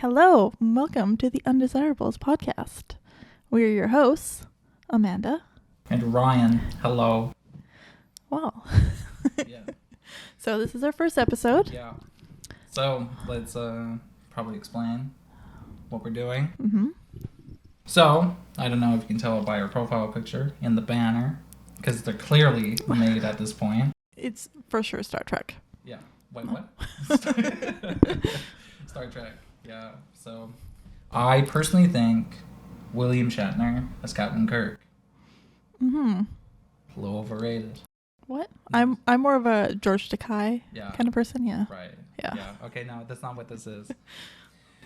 Hello, and welcome to the Undesirables podcast. We're your hosts, Amanda. And Ryan, hello. Wow. Yeah. So this is our first episode. Yeah. So let's probably explain what we're doing. Mm-hmm. So, I don't know if you can tell by our profile picture in the banner, because they're clearly made at this point. It's for sure Star Trek. Yeah. Wait, what? Star Trek. Yeah. So, I personally think William Shatner as Captain Kirk. Mm-hmm. A little overrated. What? I'm more of a George Takei kind of person, yeah. Right. Yeah. Okay, no, that's not what this is.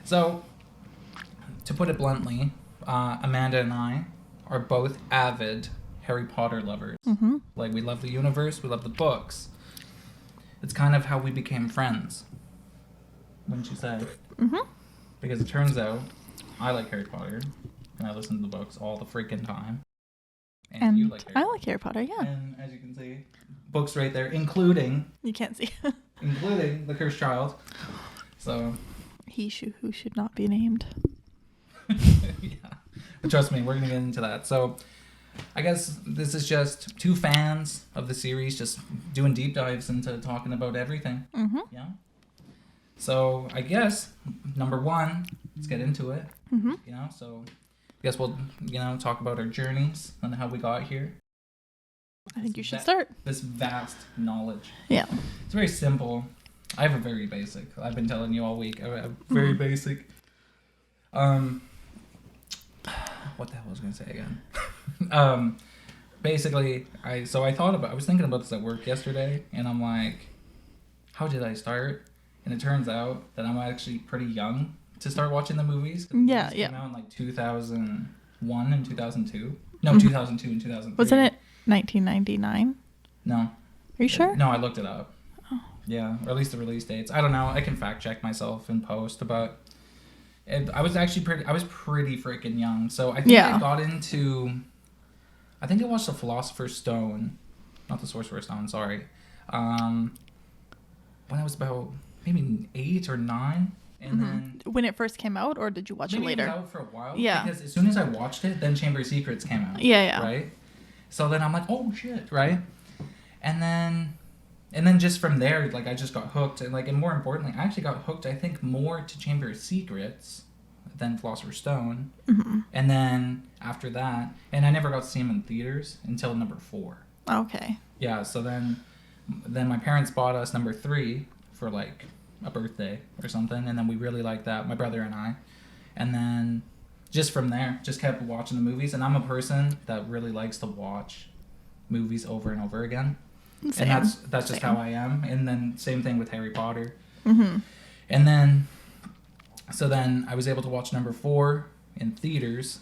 So, to put it bluntly, Amanda and I are both avid Harry Potter lovers. Mm-hmm. Like, we love the universe, we love the books. It's kind of how we became friends, wouldn't you say? Mm-hmm. Because it turns out I like Harry Potter, and I listen to the books all the freaking time. And you like Harry Potter. I like Harry Potter, yeah. And as you can see, books right there, including You can't see. The Cursed Child. So, He who should not be named. yeah. But trust me, we're going to get into that. So, I guess this is just two fans of the series just doing deep dives into talking about everything. Mm-hmm. Yeah. So, I guess, number one, let's get into it. Mm-hmm. So, I guess we'll, talk about our journeys and how we got here. I think you should start. This vast knowledge. Yeah. It's very simple. I have a very basic. I've been telling you all week. I have very basic. What the hell was I going to say again? Basically, I was thinking about this at work yesterday, and I'm like, how did I start? And it turns out that I'm actually pretty young to start watching the movies. Yeah, Came yeah. out in like 2001 and 2002. No, 2002 and 2003. Wasn't it 1999? No. Are you sure? No, I looked it up. Oh. Yeah, or at least the release dates. I don't know. I can fact check myself in post, but I was pretty freaking young. So I think I got into. I think I watched The Philosopher's Stone, not The Sorcerer's Stone. Sorry. When I was about maybe 8 or 9, and then When it first came out, or did you watch it later? It was out for a while. Yeah. Because as soon as I watched it, then Chamber of Secrets came out. Yeah. Right. So then I'm like, oh shit, right? And then just from there, like, I just got hooked, and more importantly, I actually got hooked, I think, more to Chamber of Secrets than Philosopher's Stone. Mm-hmm. And then after that, and I never got to see him in theaters until number 4. Okay. Yeah, so then my parents bought us number 3 for, like, a birthday or something, and then we really liked that, my brother and I. And then just from there, just kept watching the movies, and I'm a person that really likes to watch movies over and over again. Same. And that's just how I am. And then same thing with Harry Potter. Mm-hmm. And then I was able to watch number 4 in theaters.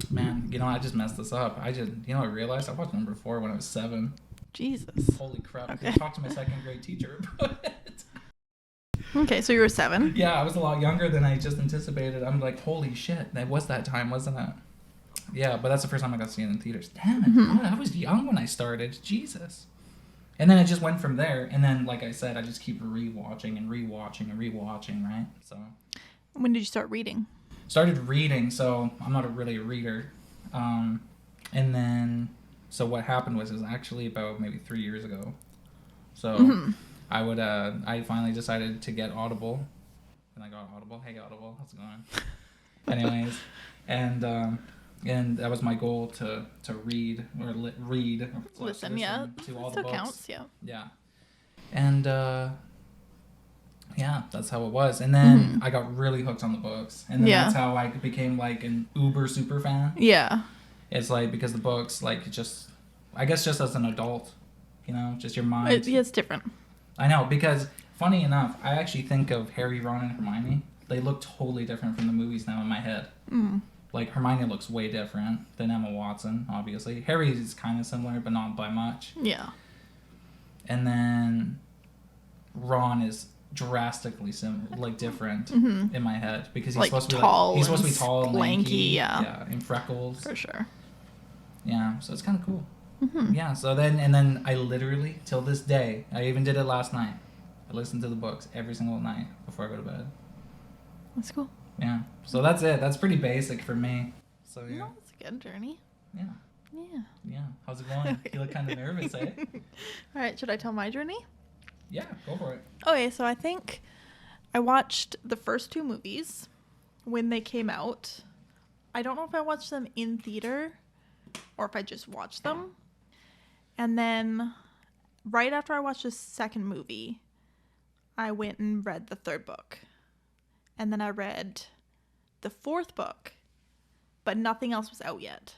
Man, I just messed this up. I realized I watched number 4 when I was 7. Jesus. Holy crap. Okay. I talked to my second grade teacher about it. Okay, so you were 7. Yeah, I was a lot younger than I just anticipated. I'm like, holy shit, that was that time, wasn't it? Yeah, but that's the first time I got to see it in theaters. Damn it, God, I was young when I started. Jesus. And then it just went from there. And then, like I said, I just keep rewatching, right? So. When did you start reading? Started reading, so I'm not really a reader. And then, so what happened was actually about maybe 3 years ago. So I finally decided to get Audible. And I got Audible. Hey, Audible, how's it going? Anyways, and that was my goal to read or Listen, yeah, to all that the still books. counts, yeah. Yeah, and yeah, that's how it was. And then I got really hooked on the books, and then that's how I became like an uber super fan. Yeah, it's like because the books, like, just I guess just as an adult, just your mind. it's different. I know, because funny enough, I actually think of Harry, Ron, and Hermione. They look totally different from the movies now in my head. Like, Hermione looks way different than Emma Watson, obviously. Harry is kind of similar, but not by much. Yeah. And then Ron is drastically different in my head, because he's supposed to be tall. He's supposed to be tall and lanky, yeah, and freckles. For sure. Yeah, so it's kind of cool. Yeah, so then I literally, till this day, I even did it last night. I listen to the books every single night before I go to bed. That's cool. Yeah. So that's it. That's pretty basic for me. So yeah. No, it's a good journey. Yeah. Yeah. Yeah. How's it going? You look kind of nervous, eh? All right, should I tell my journey? Yeah, go for it. Okay, so I think I watched the first 2 movies when they came out. I don't know if I watched them in theater or if I just watched them. And then right after I watched the second movie, I went and read the 3rd book. And then I read the 4th book, but nothing else was out yet.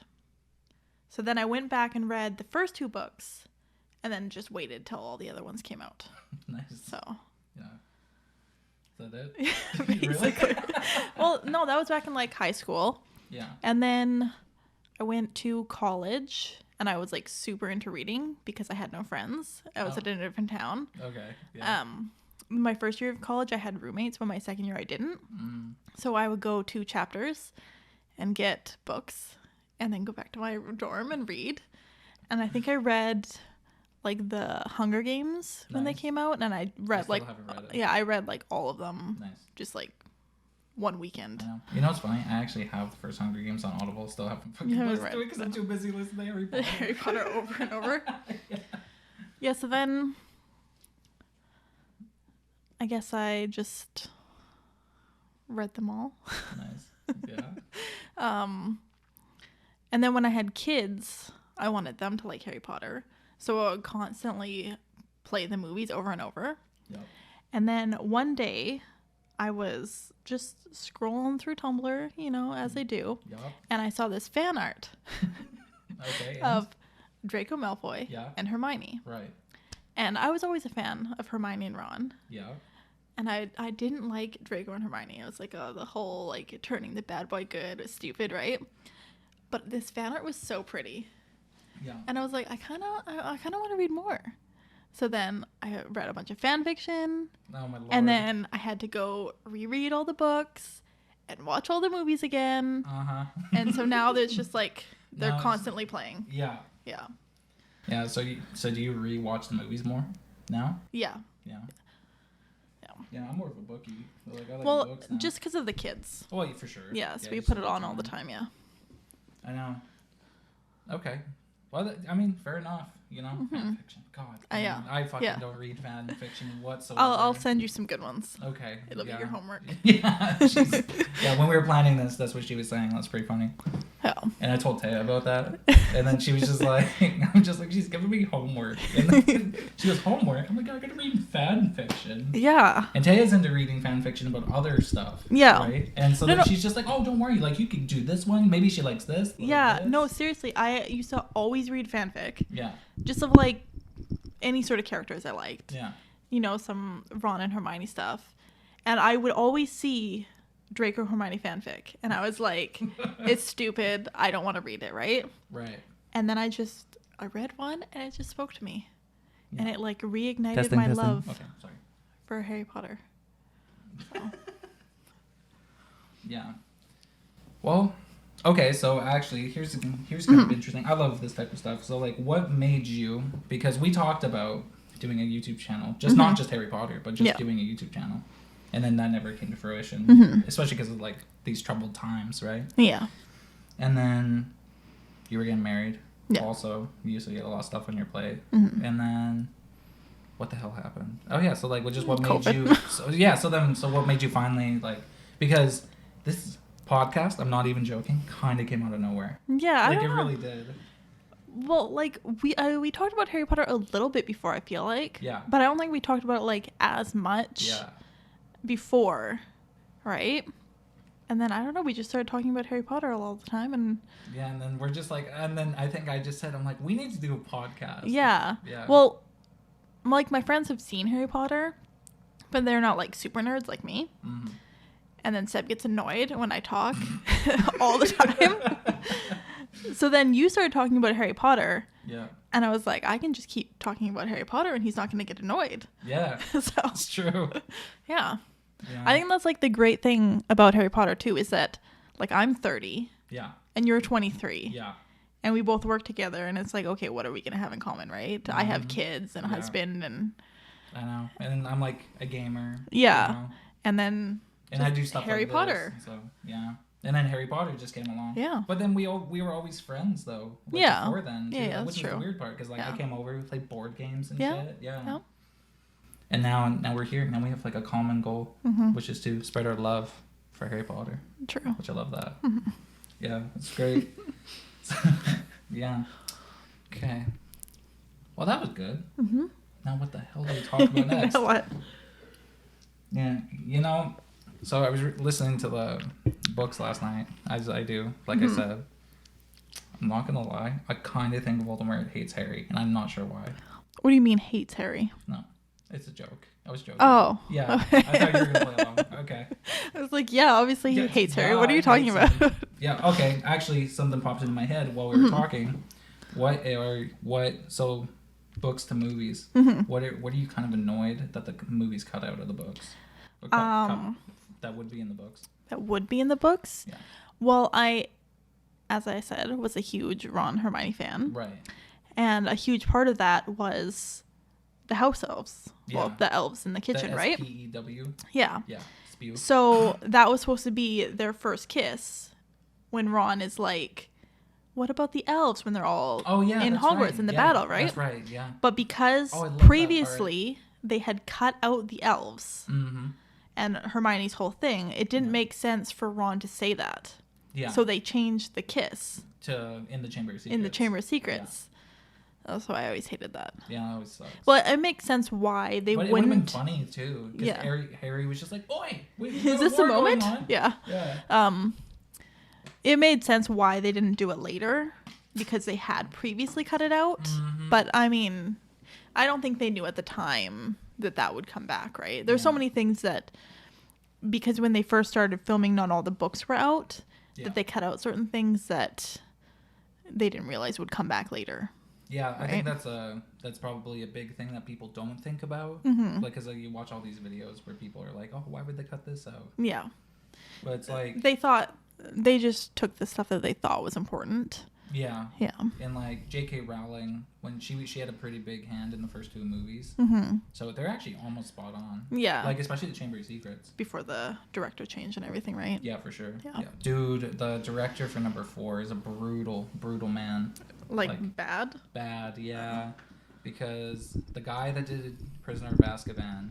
So then I went back and read the first 2 books and then just waited till all the other ones came out. Nice. So. Yeah. Is that it? Basically. Really? Well, no, that was back in like high school. Yeah. And then I went to college and I was like super into reading because I had no friends. I was at a different town. Okay. Yeah. My first year of college, I had roommates, but my second year I didn't. So I would go to Chapters and get books and then go back to my dorm and read. And I think I read like the Hunger Games when they came out, and I read haven't read it. I read like all of them. Nice. Just like one weekend. I know. You know what's funny? I actually have the first Hunger Games on Audible. Still haven't fucking listened to it because I'm too busy listening to Harry Potter. Harry Potter over and over. Yeah. Yeah, so then I guess I just read them all. Nice. Yeah. And then when I had kids, I wanted them to like Harry Potter. So I would constantly play the movies over and over. Yep. And then one day I was just scrolling through Tumblr, you know, as I do. Yep. And I saw this fan art Okay. of Draco Malfoy Yeah. and Hermione. Right. And I was always a fan of Hermione and Ron. Yeah. And I didn't like Draco and Hermione. I was like, oh, the whole like turning the bad boy good was stupid, right? But this fan art was so pretty. Yeah. And I was like, I kind of want to read more. So then I read a bunch of fan fiction. Oh my lord. And then I had to go reread all the books and watch all the movies again. And so now there's just like they're constantly playing. Yeah. Yeah. Yeah. So do you rewatch the movies more now? Yeah. Yeah. Yeah, I'm more of a bookie. Like, I like Well, books now. just because of the kids. Oh, yeah, for sure. Yeah, so yeah, we just put it all on the all the time. time, yeah. I know. Okay. Well, I mean, fair enough. You know, fan fiction. God, Yeah. I fucking Yeah. don't read fan fiction whatsoever. I'll send you some good ones. Okay. It'll be your homework. Yeah. Yeah. When we were planning this, that's what she was saying. That's pretty funny. Yeah. And I told Taya about that, and then she was just like, "I'm just like, she's giving me homework." And then she goes, "Homework?" I'm like, "I gotta read fan fiction." Yeah. And Taya's into reading fan fiction about other stuff. Yeah. Right. And so then she's just like, "Oh, don't worry. Like, you can do this one. Maybe she likes this." Yeah. this. No, seriously, I used to always read fanfic. Yeah. Just of like any sort of characters I liked. Yeah. You know, some Ron and Hermione stuff. And I would always see Draco Hermione fanfic. And I was like, it's stupid. I don't want to read it, right? Right. And then I read one and it just spoke to me. Yeah. And it like reignited my love Okay, sorry. for Harry Potter. So. Yeah. Well, okay, so actually, here's kind of interesting. I love this type of stuff. So, like, what made you? Because we talked about doing a YouTube channel, just not just Harry Potter, but just doing a YouTube channel, and then that never came to fruition, especially because of like these troubled times, right? Yeah. And then you were getting married. Yeah. Also, you used to get a lot of stuff on your plate, and then. What the hell happened? Oh yeah, so like, what made you? So what made you finally like? Because this podcast, I'm not even joking, kind of came out of nowhere. Yeah, like I don't know. really did. Well, like we talked about Harry Potter a little bit before, I feel like. Yeah. But I don't think we talked about it like as much. Yeah. Before, right? And then I don't know. We just started talking about Harry Potter all the time, and Yeah, and then we're just like, and then I think I just said, I'm like, we need to do a podcast. yeah. Yeah. Well, like my friends have seen Harry Potter, but they're not like super nerds like me. Mm-hmm. And then Seb gets annoyed when I talk all the time. So then you started talking about Harry Potter. Yeah. And I was like, I can just keep talking about Harry Potter and he's not going to get annoyed. Yeah. So It's true. yeah. Yeah. I think that's like the great thing about Harry Potter too, is that like I'm 30 Yeah. and you're 23. Yeah. And we both work together and it's like, okay, what are we going to have in common, right? I have kids and a husband and I know. And then I'm like a gamer. yeah. You know? And then And I do stuff Harry like Potter. this. So, yeah. And then Harry Potter just came along. Yeah. But then we were always friends, though. Like, Yeah. Before then. Too, Yeah, that's which true. is the weird part. Because, like, Yeah. I came over, we played board games and Yeah. shit. Yeah. Yeah. And now we're here. Now we have, like, a common goal, Mm-hmm. which is to spread our love for Harry Potter. True. Which I love that. Mm-hmm. Yeah, it's great. Yeah. Okay. Well, that was good. Mm-hmm. Now what the hell do we talk about next? What? Yeah, so I was listening to the books last night, as I do. Like I said, I'm not gonna lie, I kind of think Voldemort hates Harry, and I'm not sure why. What do you mean hates Harry? No, it's a joke. I was joking. Oh. Yeah, Okay. I thought you were gonna play along. Okay. I was like, yeah, obviously he Yeah, hates Harry. yeah, What are you he talking hates about? him. Yeah. Okay. Actually, something popped into my head while we were talking. So books to movies. What are you kind of annoyed that the movies cut out of the books? Or that would be in the books. That would be in the books? Yeah. Well, as I said, was a huge Ron Hermione fan. Right. And a huge part of that was the house elves. Yeah. Well, the elves in the kitchen, the right? SPEW. Yeah. Yeah. Spew. So that was supposed to be their first kiss when Ron is like, what about the elves when they're all in that's Hogwarts right. in the Yeah, battle, right? That's right, yeah. But because I love that previously they had cut out the elves Mm-hmm. and Hermione's whole thing, it didn't make sense for Ron to say that. Yeah. So they changed the kiss In the Chamber of Secrets. in the Chamber of Secrets. That's why I always hated that. Yeah, that always sucks. Well, it makes sense why they But wouldn't. it would have been funny too. Because Yeah. Harry was just like, "Oi, Is this a moment?" Yeah. Yeah. It made sense why they didn't do it later because they had previously cut it out. Mm-hmm. But I mean, I don't think they knew at the time that would come back, right? There's so many things that, because when they first started filming, not all the books were out, that they cut out certain things that they didn't realize would come back later. Yeah, I Right? think that's probably a big thing that people don't think about. Mm-hmm. Like, because you watch all these videos where people are like, "Oh, why would they cut this out?" Yeah. But it's like, They just took the stuff that they thought was important. yeah, Yeah. and like J.K. Rowling, when she had a pretty big hand in the first two movies, Mm-hmm. so they're actually almost spot on. Yeah. Like especially the Chamber of Secrets. Before the director change and everything, right? Yeah, for sure. Yeah. Dude, the director for number 4 is a brutal man. Like bad? Bad, yeah. Because the guy that did Prisoner of Azkaban,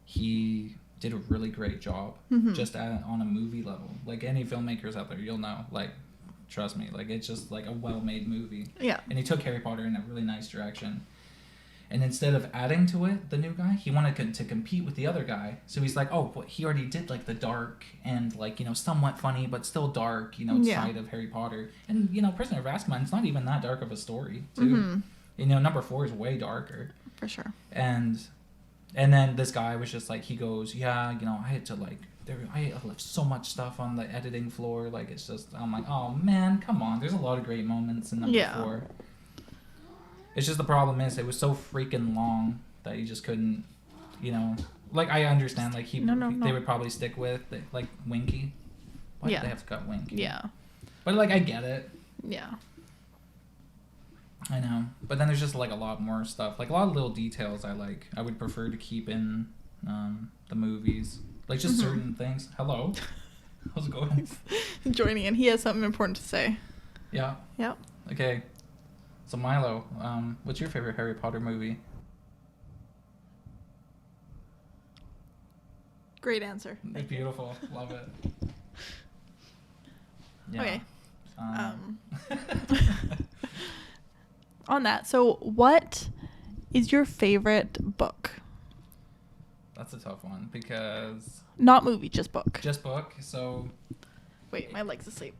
he did a really great job just on a movie level. Like any filmmakers out there, you'll know. Like, trust me, like it's just like a well-made movie. Yeah. And he took Harry Potter in a really nice direction. And instead of adding to it, the new guy, he wanted to compete with the other guy. So he's like, oh, but he already did like the dark and like, somewhat funny, but still dark, side of Harry Potter. And, Prisoner of Azkaban, it's not even that dark of a story, too. Number 4 is way darker. For sure. And then this guy was just like, he goes, yeah, I had to like, I left so much stuff on the editing floor. Like, it's just, I'm like, oh man, come on. There's a lot of great moments in number 4. It's just the problem is it was so freaking long that you just couldn't, like I understand like they would probably stick with like Winky. Why did they have to cut Winky? Yeah. But like I get it. Yeah. I know. But then there's just like a lot more stuff. Like a lot of little details I would prefer to keep in the movies. Like just certain things. Hello. How's it going? Joining in. He has something important to say. Yeah. Yep. Okay. So Milo, what's your favorite Harry Potter movie? Great answer. It's beautiful. Love it. Yeah. Okay. On that, so what is your favorite book? That's a tough one because... Not movie, just book. Just book, so... Wait, my leg's asleep.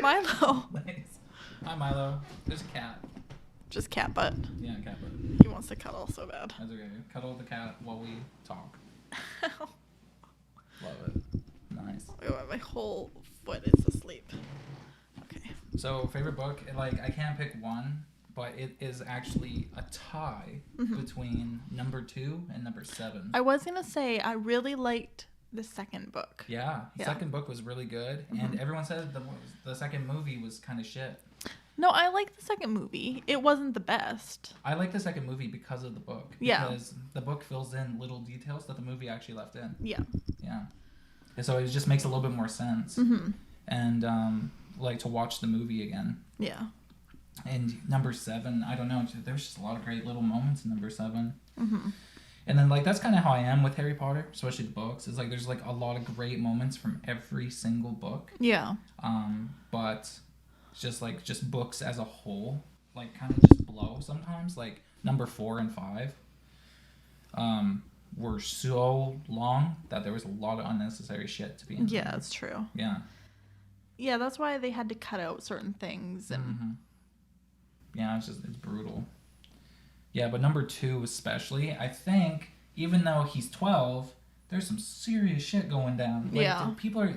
Milo. Nice. Hi, Milo. There's a cat. Just cat butt. Yeah, cat butt. He wants to cuddle so bad. That's okay. Cuddle the cat while we talk. Love it. Nice. Oh, my whole foot is asleep. Okay. So, favorite book, like, I can't pick one, but it is actually a tie between number 2 and number 7. I was going to say, I really liked the second book. Yeah. The second book was really good, and everyone said the second movie was kind of shit. No, I like the second movie. It wasn't the best. I like the second movie because of the book. Yeah. Because the book fills in little details that the movie actually left in. Yeah. Yeah. And so it just makes a little bit more sense. Mm-hmm. And like to watch the movie again. Yeah. And number 7, I don't know. There's just a lot of great little moments in number 7. Mm-hmm. And then like that's kind of how I am with Harry Potter, especially the books. It's like there's like a lot of great moments from every single book. Yeah. But just books as a whole, like kind of just blow sometimes. Like number 4 and 5, were so long that there was a lot of unnecessary shit to be in. Yeah, that's true. Yeah. Yeah, that's why they had to cut out certain things and. Mm-hmm. Yeah, it's brutal. Yeah, but number 2 especially, I think, even though he's 12, there's some serious shit going down. Like, yeah.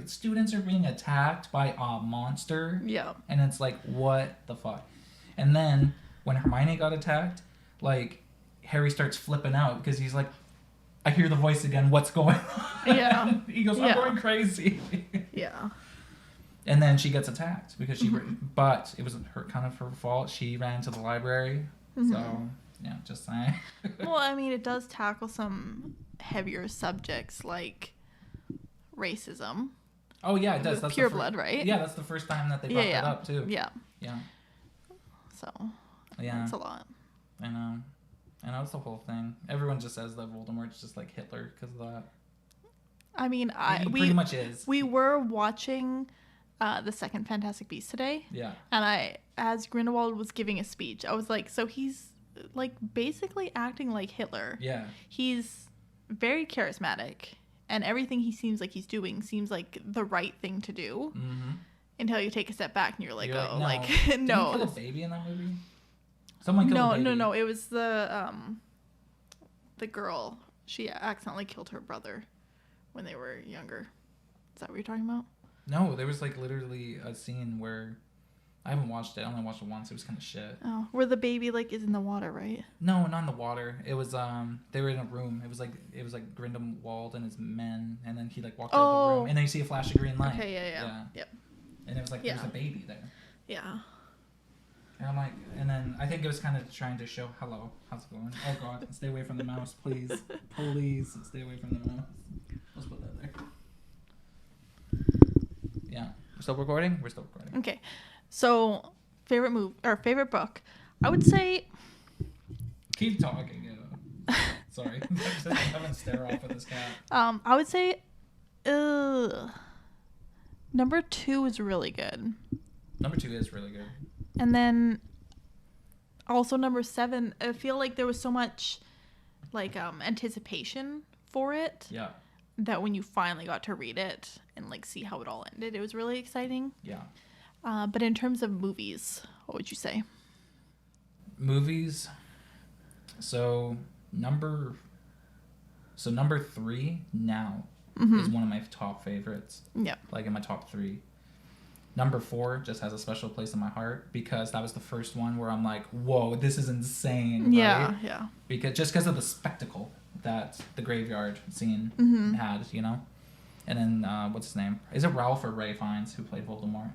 Students are being attacked by a monster. Yeah. And it's like, what the fuck? And then, when Hermione got attacked, like, Harry starts flipping out because he's like, I hear the voice again, what's going on? Yeah. He goes, I'm going crazy. Yeah. And then she gets attacked because but it was kind of her fault. She ran to the library. Mm-hmm. So, yeah, just saying. Well, I mean, it does tackle some heavier subjects like racism. Oh, yeah, it does. That's pure blood, right? Yeah, that's the first time that they brought that up, too. Yeah. Yeah. So, yeah. It's a lot. I know. It's the whole thing. Everyone just says that Voldemort's just like Hitler because of that. I mean, he pretty much is. We were watching the second Fantastic Beasts today. Yeah. And as Grindelwald was giving a speech, I was like, so he's like basically acting like Hitler. Yeah. He's very charismatic, and everything he seems like he's doing seems like the right thing to do. Mm-hmm. Until you take a step back and you're like, no. no. Did he kill a baby in that movie? Someone killed a baby. No. It was the girl. She accidentally killed her brother when they were younger. Is that what you're talking about? No, there was like literally a scene where I haven't watched it. I only watched it once. It was kind of shit. Oh, where the baby like is in the water, right? No, not in the water. It was they were in a room. It was like Grindelwald and his men, and then he like walked out of the room, and then you see a flash of green light. Okay, yeah. Yep. And it was like there's a baby there. Yeah. And I'm like, and then I think it was kind of trying to show, hello, how's it going? Oh God, stay away from the mouse, please. Please stay away from the mouse. Let's put that there. Yeah. We're still recording? We're still recording. Okay. So, favorite book. I would say... Keep talking. Sorry. I'm just having to stare off at this cat. I would say... number 2 is really good. Number 2 is really good. And then... Also number 7, I feel like there was so much like anticipation for it. Yeah. That when you finally got to read it and like see how it all ended, it was really exciting. Yeah. But in terms of movies, what would you say? Movies. So number 3 now is one of my top favorites. Yeah. Like in my top 3. Number 4 just has a special place in my heart because that was the first one where I'm like, whoa, this is insane. Yeah, right? yeah. Because of the spectacle that the graveyard scene had, you know? And then, what's his name? Is it Ralph or Ray Fiennes who played Voldemort?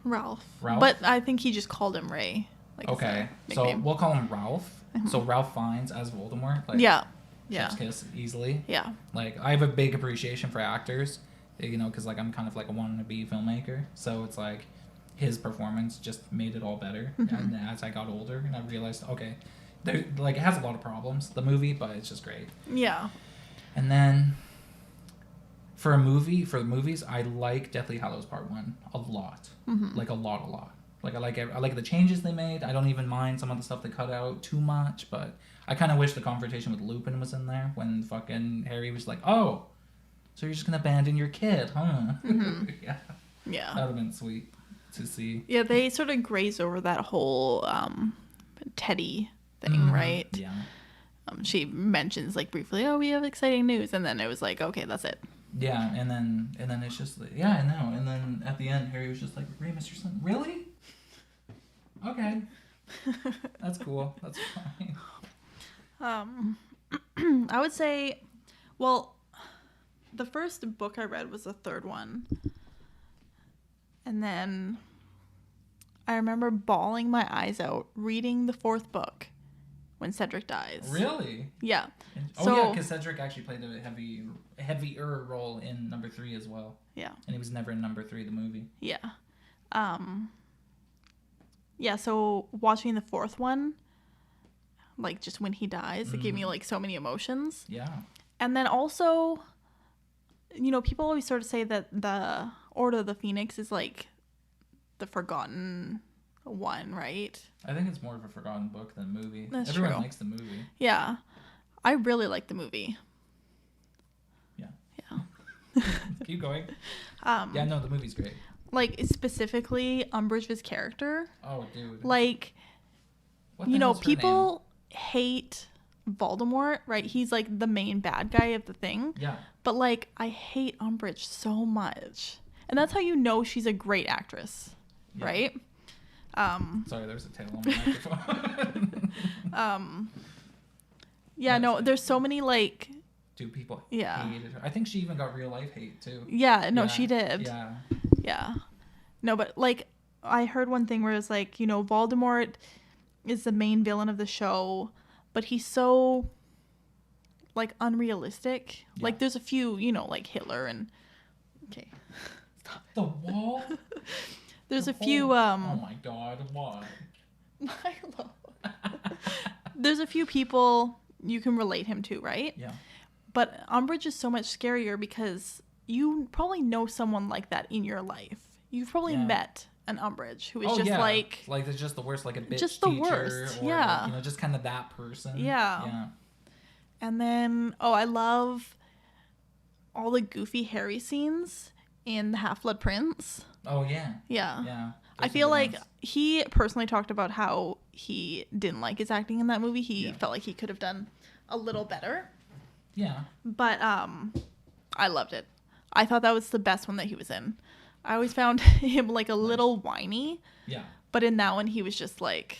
Ralph. Ralph? But I think he just called him Ray. Like okay, so we'll call him Ralph. So Ralph Fiennes as Voldemort. Like, yeah. Chef's kiss easily. Yeah. Like, I have a big appreciation for actors, you know, because, like, I'm kind of, like, a wannabe filmmaker. So it's, like, his performance just made it all better. And as I got older, and I realized, okay, it has a lot of problems, the movie, but it's just great. Yeah. And then, for the movies, I like Deathly Hallows Part 1 a lot. Like, a lot. Like, I like the changes they made. I don't even mind some of the stuff they cut out too much, but I kind of wish the confrontation with Lupin was in there when fucking Harry was like, oh, so you're just going to abandon your kid, huh? Yeah. That would have been sweet to see. Yeah, they sort of graze over that whole Teddy thing, right? Yeah. She mentions, like, briefly, oh, we have exciting news, and then it was like, okay, that's it. Yeah, and then it's just like, yeah, I know. And then at the end, Harry was just like, Remus, your son, really? Okay. That's cool. That's fine. I would say, well, the first book I read was the third one. And then I remember bawling my eyes out reading the 4th book when Cedric dies. Really? Yeah. Yeah, because Cedric actually played a heavier role in number 3 as well. Yeah. And he was never in number 3, the movie. Yeah. Yeah, so watching the 4th one, like just when he dies, it gave me like so many emotions. Yeah. And then also, you know, people always sort of say that the Order of the Phoenix is like the forgotten one, right? I think it's more of a forgotten book than movie. That's Everyone true. likes the movie. Yeah. I really like the movie. Yeah. Yeah. Keep going. Yeah, no, the movie's great. Like, specifically, Umbridge's character. Oh, dude. Like, What you the know, hell's her people hate Voldemort, right? He's like the main bad guy of the thing. name? Yeah. But like, I hate Umbridge so much. And that's how you know she's a great actress, Yeah. right? Sorry, there's a tail on the microphone. Yeah, no, there's so many like, Dude, people Yeah. hated her. I think she even got real life hate too. yeah, no, Yeah, she did. Yeah. Yeah. No, but like, I heard one thing where it's like, you know, Voldemort is the main villain of the show, but he's so like unrealistic. Yeah. Like, there's a few, you know, like Hitler and okay. Stop it. The wall? There's The a few Oh my god, why? Milo. There's a few people you can relate him to, right? Yeah. But Umbridge is so much scarier because you probably know someone like that in your life. You've probably Yeah. met an Umbridge who is just yeah. like it's just the worst, like a bitch just the teacher, worst, or yeah. like, you know, just kind of that person. Yeah. Yeah. And then I love all the goofy Harry scenes in The Half-Blood Prince. Oh yeah. Yeah. Yeah. I Those are feel good like ones. he personally talked about how he didn't like his acting in that movie. He Yeah. felt like he could have done a little better. Yeah. But I loved it. I thought that was the best one that he was in. I always found him like a little whiny, Yeah. but in that one he was just like,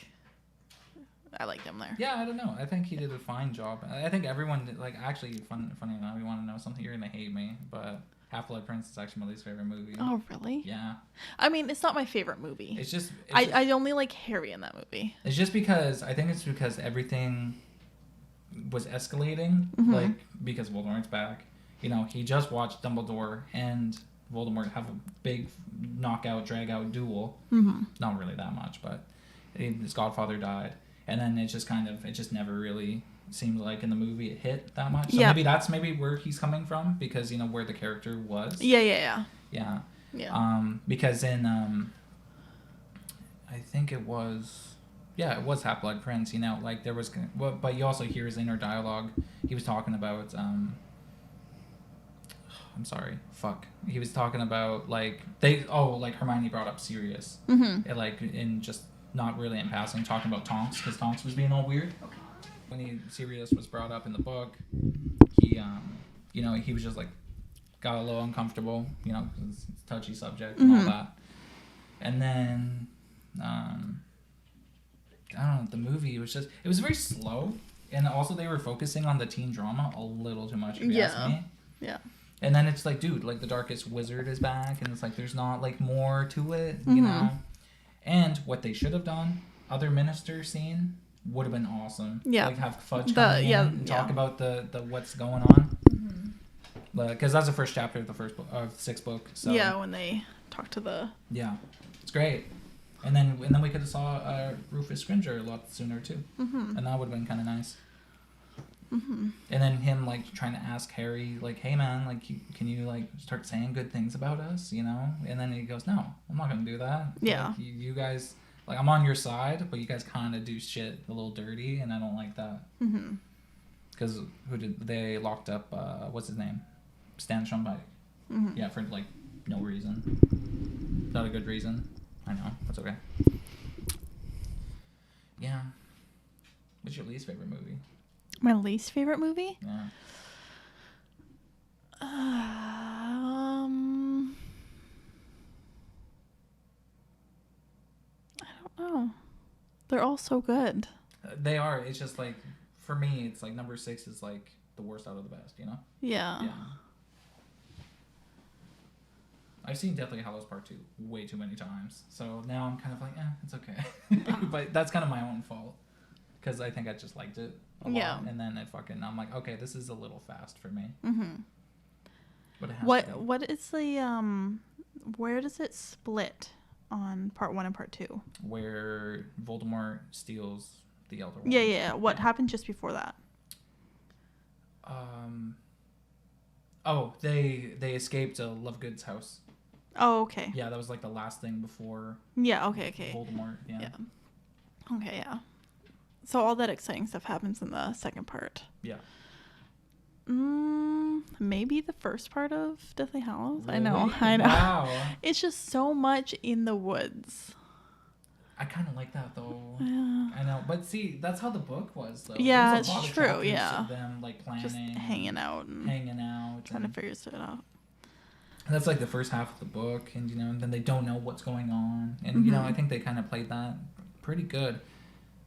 I liked him there. Yeah, I don't know. I think he did a fine job. I think everyone did, like, actually, funny enough, you want to know something, you're gonna hate me, but Half-Blood Prince is actually my least favorite movie. Oh, really? Yeah. I mean, it's not my favorite movie. It's just I only like Harry in that movie. it's just because I think it's because everything was escalating, Mhm. like, because Voldemort's back. You know, he just watched Dumbledore and Voldemort have a big knockout, drag-out duel. Mm-hmm. Not really that much, but his godfather died. And then it just never really seemed like in the movie it hit that much. So Yeah. maybe where he's coming from, because, you know, where the character was. Yeah. Yeah. Because in, I think it was Half-Blood Prince, you know, like there was, well, but you also hear his inner dialogue. He was talking about, I'm sorry, he was talking about, like, like Hermione brought up Sirius. Mm-hmm. Like, in just not really in passing, talking about Tonks, because Tonks was being all weird. When Sirius was brought up in the book, he, you know, he was just like, got a little uncomfortable, you know, 'cause it's a touchy subject and all that. And then, I don't know, the movie was it was very slow, and also they were focusing on the teen drama a little too much, if you ask me. Yeah. And then it's like, dude, like, the Darkest Wizard is back, and it's like, there's not, like, more to it, you know? And what they should have done, other minister scene would have been awesome. Yeah. Like, have Fudge come in and talk about the what's going on. Because that's the first chapter of the first book, of the 6th book. So Yeah, when they talk to the... yeah, it's great. And then we could have saw Rufus Scringer a lot sooner too, and that would have been kind of nice. And then him, like, trying to ask Harry, like, hey man, like, can you like start saying good things about us, you know? And then he goes, no, I'm not gonna do that. Yeah. Like, you guys, like, I'm on your side, but you guys kind of do shit a little dirty, and I don't like that. Because they locked up, what's his name? Stan Shumpike. Yeah, for, like, no reason. Not a good reason. I know. That's okay. Yeah. What's your least favorite movie? My least favorite movie? Yeah. I don't know. They're all so good. They are. It's just like, for me, it's like number 6 is like the worst out of the best, you know? Yeah. Yeah. I've seen Deathly Hallows Part 2 way too many times. So now I'm kind of like, it's okay. But that's kind of my own fault. Because I think I just liked it a lot. And then I'm like, okay, this is a little fast for me. Mm-hmm. But it has to be. What is the, where does it split on Part 1 and Part 2? Where Voldemort steals the Elder Wand. Yeah. What happened just before that? They escaped Lovegood's house. Oh, okay. Yeah, that was like the last thing before. Yeah. Okay. Voldemort. Yeah. Okay. Yeah. So all that exciting stuff happens in the second part. Yeah. Maybe the first part of Deathly Hallows. Really? I know. Wow. It's just so much in the woods. I kind of like that though. Yeah. I know, but see, that's how the book was though. Yeah, There's a lot it's of true. chapters Yeah. of them like planning, Just hanging out, trying to figure shit out. That's like the first half of the book, and and then they don't know what's going on, and I think they kind of played that pretty good,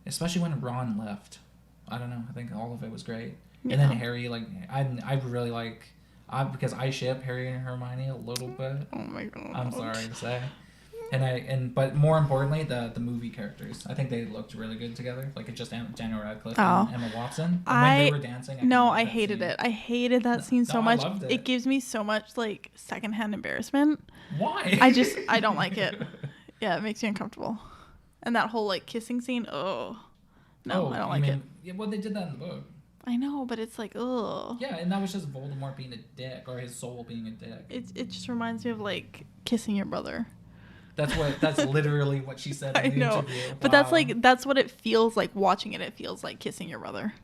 especially when Ron left. I don't know. I think all of it was great, and then Harry, like I really like, because I ship Harry and Hermione a little bit. Oh my god! I'm sorry to say. But more importantly, the movie characters. I think they looked really good together. Like it's just Daniel Radcliffe and Emma Watson. And when they were dancing, I hated it. I hated that scene so much. I loved it. It gives me so much like secondhand embarrassment. Why? I don't like it. Yeah, it makes me uncomfortable. And that whole like kissing scene. Oh, no, I don't like it. Yeah, well, they did that in the book. I know, but it's like, ugh. Yeah, and that was just Voldemort being a dick, or his soul being a dick. It just reminds me of like kissing your brother. That's literally what she said in the interview. But that's what it feels like watching it. It feels like kissing your brother.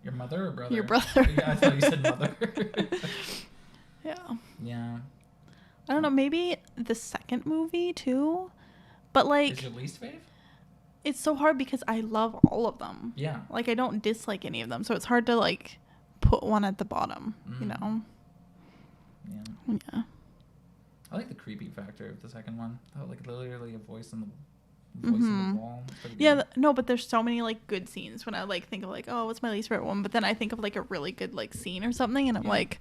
Your mother or brother? Your brother. Yeah, I thought you said mother. Yeah. Yeah. I don't know, maybe the second movie too. But like, is your least fave? It's so hard because I love all of them. Yeah. Like I don't dislike any of them, so it's hard to like put one at the bottom, Yeah. Yeah. I like the creepy factor of the second one. Like literally a voice in the wall. Yeah, no, but there's so many like good scenes when I like think of like, oh, what's my least favorite one? But then I think of like a really good like scene or something, and I'm like,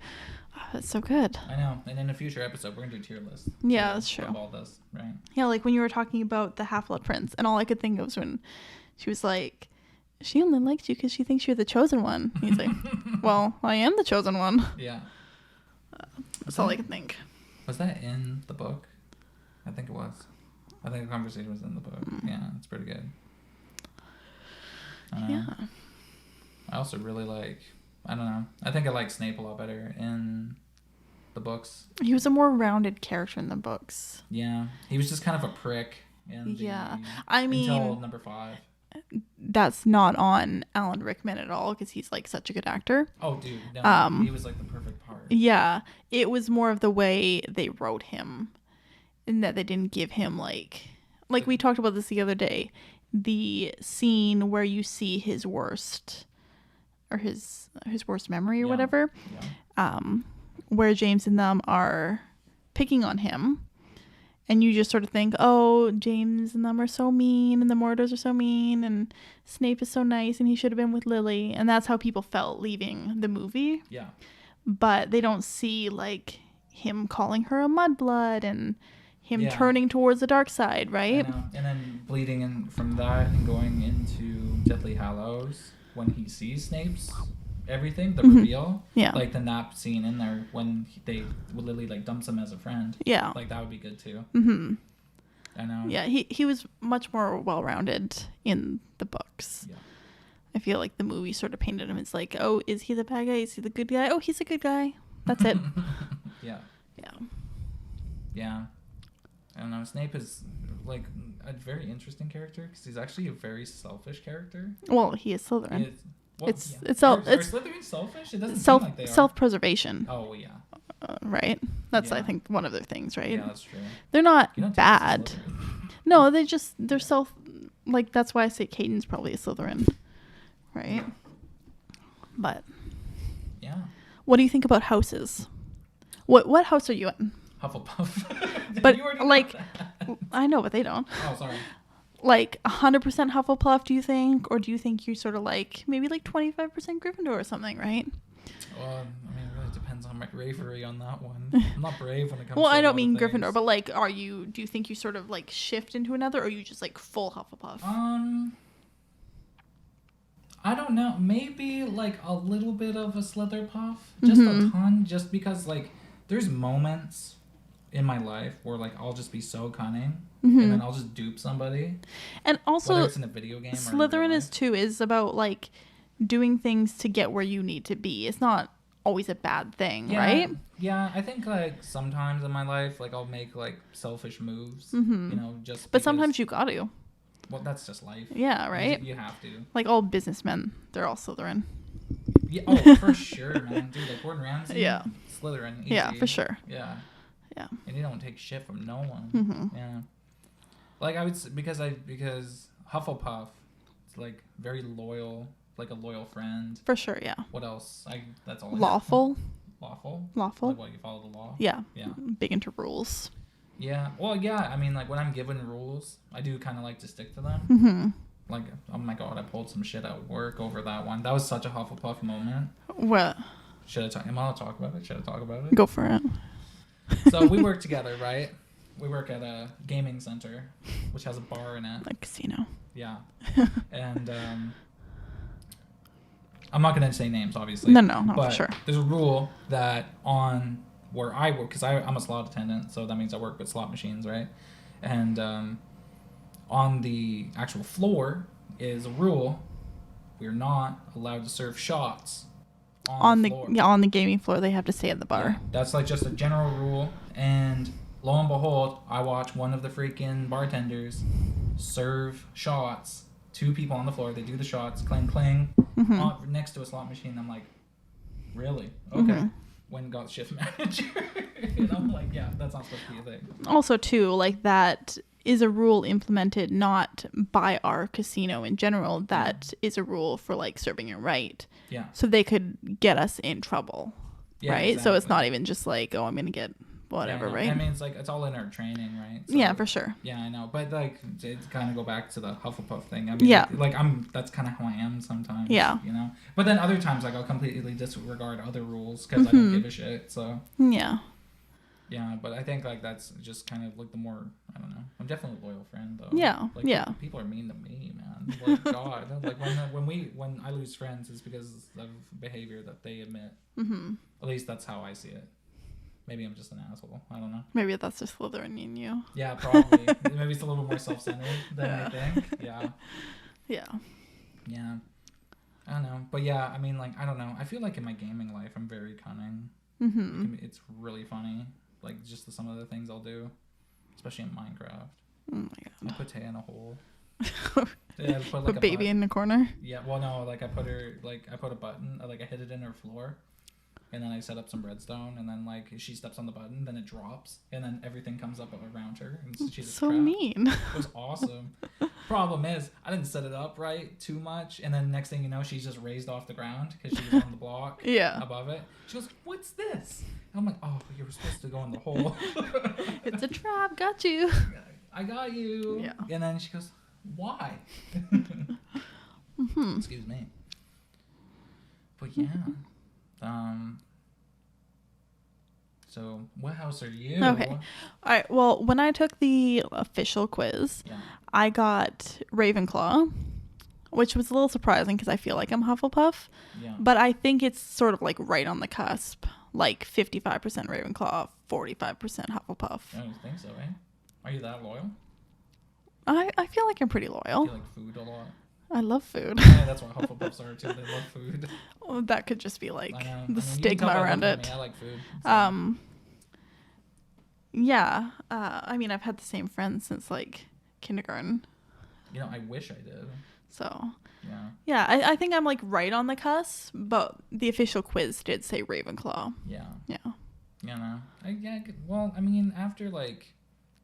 oh, that's so good. I know. And in a future episode, we're gonna do a tier list. Yeah, that's true. Of all this, right? Yeah, like when you were talking about the Half-Blood Prince, and all I could think of was when she was like, she only likes you because she thinks you're the chosen one. And he's like, well, I am the chosen one. Yeah. That's all I could think. Was that in the book? I think it was. I think the conversation was in the book. Yeah, it's pretty good. Yeah. I also really like, I don't know. I think I like Snape a lot better in the books. He was a more rounded character in the books. Yeah. He was just kind of a prick. I mean, until number 5. That's not on Alan Rickman at all because he's like such a good actor. Oh, dude. No, he was like the perfect part. Yeah. It was more of the way they wrote him and that they didn't give him like we talked about this the other day. The scene where you see his worst or his worst memory or whatever. Yeah. Where James and them are picking on him. And you just sort of think, oh, James and them are so mean, and the Mordors are so mean, and Snape is so nice, and he should have been with Lily. And that's how people felt leaving the movie. Yeah. But they don't see, like, him calling her a mudblood and him turning towards the dark side, right? I know. And then bleeding in from that and going into Deathly Hallows when he sees Snape's everything, the reveal, like the nap scene in there when Lily like dumps him as a friend, like that would be good too. I know. Yeah, he was much more well-rounded in the books. I feel like the movie sort of painted him as like, oh, is he the bad guy, is he the good guy? Oh, he's a good guy, that's it. Yeah I don't know, Snape is like a very interesting character because he's actually a very selfish character. Well, he is Slytherin. It's Slytherin selfish? It doesn't seem like they are. Self-preservation. Oh yeah. Right. That's I think one of their things, right? Yeah, that's true. They're not bad. No, they're self. Like that's why I say Caden's probably a Slytherin, right? But yeah. What do you think about houses? What house are you in? Hufflepuff. But like, I know, but they don't. Oh, sorry. Like 100% Hufflepuff, do you think? Or do you think you're sort of like maybe like 25% Gryffindor or something, right? Well, I mean, it really depends on my bravery on that one. I'm not brave when it comes Well, to I a don't lot mean of Gryffindor, things. but like, do you think you sort of like shift into another, or are you just like full Hufflepuff? I don't know. Maybe like a little bit of a Slitherpuff, just a ton. Just because like there's moments in my life where like I'll just be so cunning, and then I'll just dupe somebody. And also, whether it's in a video game or in real Slytherin life. is about like doing things to get where you need to be. It's not always a bad thing, right? Yeah, I think like sometimes in my life, like I'll make like selfish moves, just. But because, sometimes you got to. well, that's just life. Yeah, right. You have to. Like all businessmen, they're all Slytherin. Yeah. Oh, for sure, man. Dude, like Gordon Ramsay. Yeah. Slytherin. Easy. Yeah, for sure. Yeah. Yeah. And you don't take shit from no one. Mm-hmm. Yeah. Like I would because Hufflepuff, it's like very loyal, like a loyal friend. For sure, yeah. What else? That's all. Lawful. Lawful. Lawful. Like what, you follow the law. Yeah. Yeah. Big into rules. Yeah. Well, yeah. I mean, like when I'm given rules, I do kind of like to stick to them. Mm-hmm. Like, oh my god, I pulled some shit at work over that one. That was such a Hufflepuff moment. What? Am I allowed to talk about it? Should I talk about it? Go for it. So we work together, right? We work at a gaming center, which has a bar in it. A casino. Yeah. And I'm not going to say names, obviously. No, but for sure. There's a rule that on where I work, because I'm a slot attendant, so that means I work with slot machines, right? And on the actual floor is a rule: we're not allowed to serve shots on the floor. On the gaming floor, they have to stay at the bar. Yeah, that's like just a general rule. And lo and behold, I watch one of the freaking bartenders serve shots. 2 people on the floor. They do the shots, clang clang, next to a slot machine. I'm like, really? Okay. When got shift manager, and I'm like, yeah, that's not supposed to be a thing. Also, too, like that is a rule implemented not by our casino in general. That is a rule for like serving it right. Yeah. So they could get us in trouble, right? Exactly. So it's not even just like, oh, I'm gonna get whatever, right? I mean, it's like it's all in our training, right? So, yeah, for sure. Yeah, I know, but like to kind of go back to the Hufflepuff thing. I mean, like that's kind of how I am sometimes. Yeah. But then other times, like I'll completely disregard other rules because I don't give a shit. So. Yeah. Yeah, but I think like that's just kind of like the more, I don't know. I'm definitely a loyal friend though. Yeah. Like, yeah. People are mean to me, man. Like God, like when I lose friends, it's because of behavior that they admit. Mm-hmm. At least that's how I see it. Maybe I'm just an asshole. I don't know. Maybe that's just Slytherin in you. Yeah, probably. Maybe it's a little more self-centered than I think. Yeah. Yeah. Yeah. I don't know. But yeah, I mean, like, I don't know. I feel like in my gaming life, I'm very cunning. Mm-hmm. It's really funny. Like, just some of the things I'll do. Especially in Minecraft. Oh my god. I put Tay in a hole. Yeah, I put, like, a baby in the corner. Yeah, well, no, like, I put a button, like, I hid it in her floor. And then I set up some redstone, and then like she steps on the button, then it drops, and then everything comes up around her, and she's just so trapped. mean. It was awesome. Problem is, I didn't set it up right too much, and then next thing you know, she's just raised off the ground because she was on the block above it. She goes, "What's this?" And I'm like, "Oh, you were supposed to go in the hole." It's a trap. Got you. I got you. Yeah. And then she goes, "Why?" Excuse me. But yeah. So what house are you? Okay. All right. Well, when I took the official quiz, I got Ravenclaw, which was a little surprising because I feel like I'm Hufflepuff. Yeah. But I think it's sort of like right on the cusp, like 55% Ravenclaw, 45% Hufflepuff. I don't think so, eh? Are you that loyal? I feel like I'm pretty loyal. Do you like food a lot? I love food. Yeah, that's what Hufflepuffs are too. They love food. Well, that could just be like the you stigma can tell around it. I like food. So. Yeah. I mean, I've had the same friends since like kindergarten. I wish I did. So. Yeah. Yeah, I think I'm like right on the cusp, but the official quiz did say Ravenclaw. Yeah. Yeah. Well, I mean, after like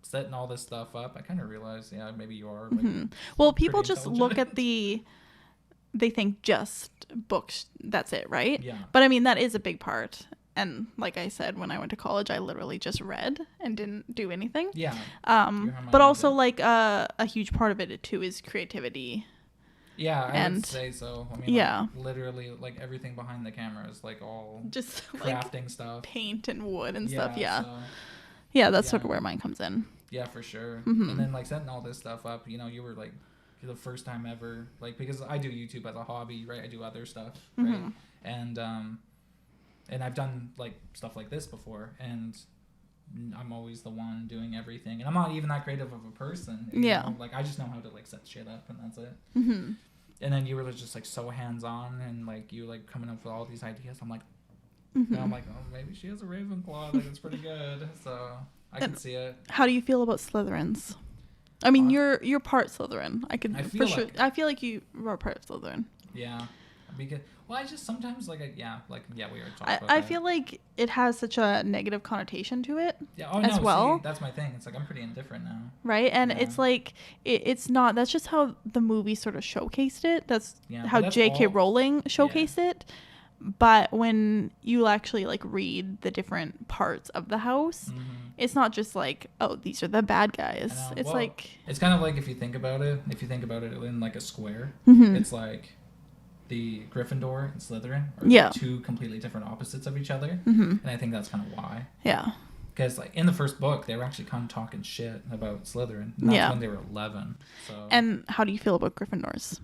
setting all this stuff up, I kind of realized, maybe you are. Like, well, people just look at they think just books, that's it, right? Yeah. But I mean, that is a big part. And like I said, when I went to college, I literally just read and didn't do anything. Yeah. But also like a huge part of it too is creativity. Yeah, I And would say so. I mean, yeah, like, literally, like everything behind the camera is like all just crafting like stuff. paint and wood and stuff. Yeah, So yeah, that's sort yeah, of where mine comes in. yeah, for sure. Mm-hmm. And then like setting all this stuff up, you know, you were like the first time ever, like because I do YouTube as a hobby, right? I do other stuff, right? Mm-hmm. And I've done like stuff like this before, and I'm always the one doing everything, and I'm not even that creative of a person. Yeah. Know? Like I just know how to like set shit up, and that's it. Mm-hmm. And then you were just like so hands on, and like you like coming up with all these ideas. I'm like, Mm-hmm. and I'm like, oh, maybe she has a Ravenclaw. Like it's pretty good. So I can see it. How do you feel about Slytherins? I mean, you're part Slytherin. I feel sure. like- I feel like you are part of Slytherin. Yeah, because I just sometimes we were talking about I that. feel like it has such a negative connotation to it. Yeah. Oh as no. well. See, that's my thing. It's like I'm pretty indifferent now. Right, and Yeah. it's like it's not. That's just how the movie sort of showcased it. That's Yeah, how but that's J.K. all- Rowling showcased it. But when you actually like read the different parts of the house, it's not just like, oh, these are the bad guys. I know. It's Well, like it's kind of like if you think about it in like a square, Mhm. it's like the Gryffindor and Slytherin are Yeah. two completely different opposites of each other, Mhm. and I think that's kind of why. yeah, Because like in the first book, they were actually kind of talking shit about Slytherin. And that's Yeah. when they were 11. So and how do you feel about Gryffindors?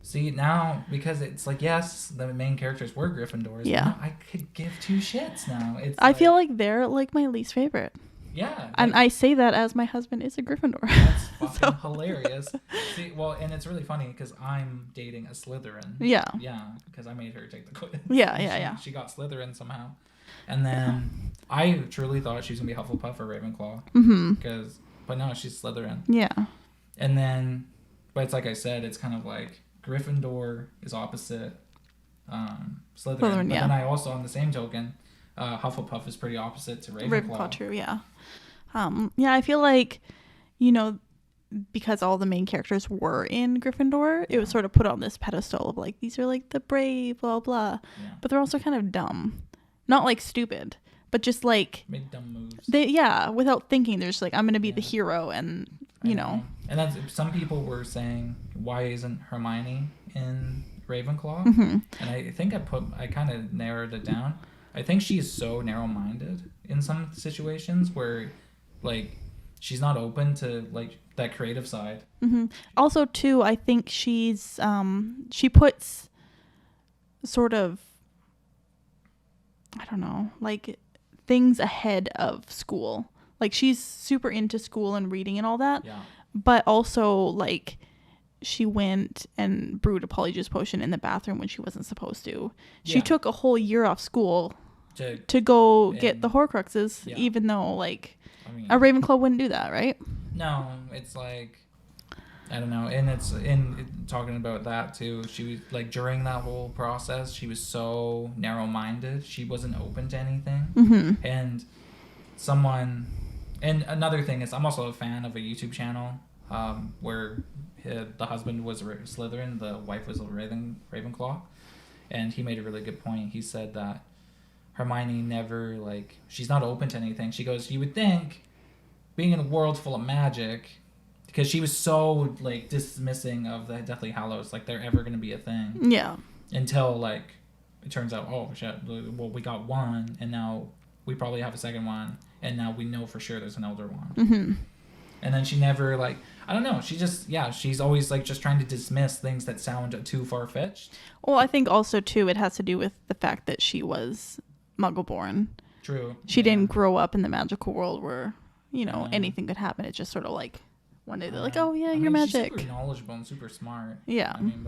see now because it's like yes, the main characters were Gryffindors. Yeah. But now I could give two shits now. It's I feel like they're like my least favorite, yeah, and I say that as my husband is a Gryffindor. that's fucking So- hilarious. See, well, and it's really funny because I'm dating a Slytherin. Yeah. Yeah, because I made her take the quiz. Yeah, And yeah, she, yeah. She got Slytherin somehow, and then I truly thought she was gonna be Hufflepuff or Ravenclaw. Mm-hmm. But no, she's Slytherin. Yeah. And then, but it's like I said, it's kind of like Gryffindor is opposite Slytherin. Slytherin, But yeah. then I also, on the same token, Hufflepuff is pretty opposite to Ravenclaw. Ravenclaw, true, yeah. Yeah, I feel like, you know, because all the main characters were in Gryffindor, it was sort of put on this pedestal of like, these are like the brave, blah, blah. Yeah. But they're also kind of dumb. Not like stupid, but just like, Made dumb moves. without thinking, they're just like, I'm going to be the Yeah. hero and, I you know. And that's, some people were saying, why isn't Hermione in Ravenclaw? Mm-hmm. And I think I kind of narrowed it down. I think she is so narrow-minded in some situations where, like, she's not open to, like, that creative side. Mm-hmm. Also, too, I think she puts sort of, I don't know, like things ahead of school. Like she's super into school and reading and all that. Yeah. But also like she went and brewed a polyjuice potion in the bathroom when she wasn't supposed to. She Yeah. took a whole year off school To, to go get And- the Horcruxes, Yeah. even though like I mean, a Ravenclaw wouldn't do that, right? no, it's like, I don't know. And it's talking about that too. She was like during that whole process, she was so narrow-minded. She wasn't open to anything. Mm-hmm. And another thing is, I'm also a fan of a YouTube channel where the husband was Slytherin, the wife was a Ravenclaw, and he made a really good point. He said that Hermione never like she's not open to anything. She goes, you would think, being in a world full of magic. Because she was so, like, dismissing of the Deathly Hallows, like, they're ever going to be a thing. Yeah. Until, like, it turns out, oh, shit, well, we got one, and now we probably have a second one, and now we know for sure there's an elder one. Mm-hmm. And then she never, like, I don't know, she just, yeah, she's always, like, just trying to dismiss things that sound too far-fetched. Well, I think also, too, it has to do with the fact that she was Muggle-born. True. She yeah. didn't grow up in the magical world where, you know, Yeah. anything could happen. It's just sort of like, one day they're like, Yeah. oh, yeah, I you're mean, she's magic. super knowledgeable and super smart. Yeah. I mean,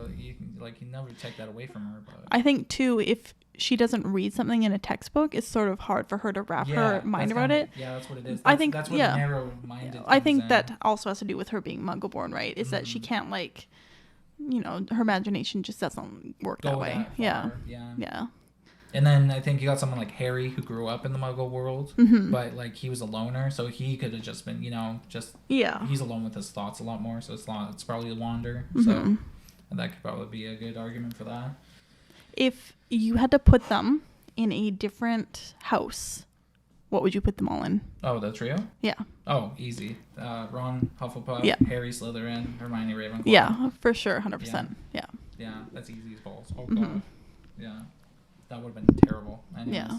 but you never take that away from her. But I think, too, if she doesn't read something in a textbook, it's sort of hard for her to wrap her mind that's around kinda, it. Yeah, that's what it is. I think, that's what yeah. narrow-minded I comes think in. that also has to do with her being Muggle-born, right? Is that she can't, like, you know, her imagination just doesn't work that Go way. that Yeah. far, yeah. Yeah. And then I think you got someone like Harry who grew up in the Muggle world, Mm-hmm. but like he was a loner, so he could have just been, you know, Yeah. he's alone with his thoughts a lot more, so it's probably a wander. Mm-hmm. So that could probably be a good argument for that. If you had to put them in a different house, what would you put them all in? Oh, the trio? Yeah. Oh, easy. Ron Hufflepuff, Yeah. Harry Slytherin, Hermione Ravenclaw. Yeah, for sure, 100%. Yeah. Yeah, that's easy as balls. Oh, Mhm. God. Yeah. That would have been terrible. Anyways. Yeah.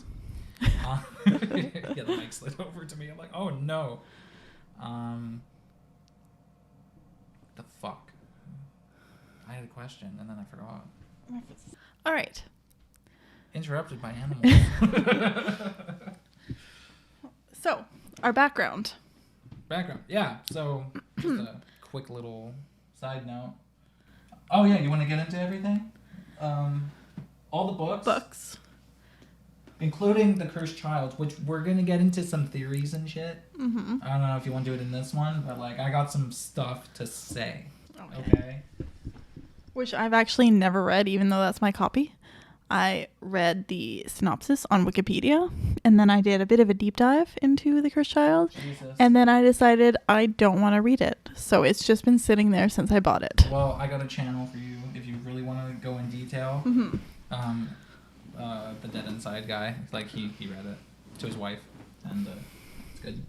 Yeah, the mic slid over to me. I'm like, oh, no. The fuck? I had a question, and then I forgot. All right. Interrupted by animals. So, our background. Background. Yeah, so just a quick little side note. Oh, yeah, you want to get into everything? All the books. Including The Cursed Child, which we're going to get into some theories and shit. Mm-hmm. I don't know if you want to do it in this one, but, like, I got some stuff to say. Okay? Which I've actually never read, even though that's my copy. I read the synopsis on Wikipedia, and then I did a bit of a deep dive into The Cursed Child, Jesus. and then I decided I don't want to read it. So it's just been sitting there since I bought it. Well, I got a channel for you if you really want to go in detail. Mm-hmm. The Dead Inside guy, like, he read it to his wife, and it's good.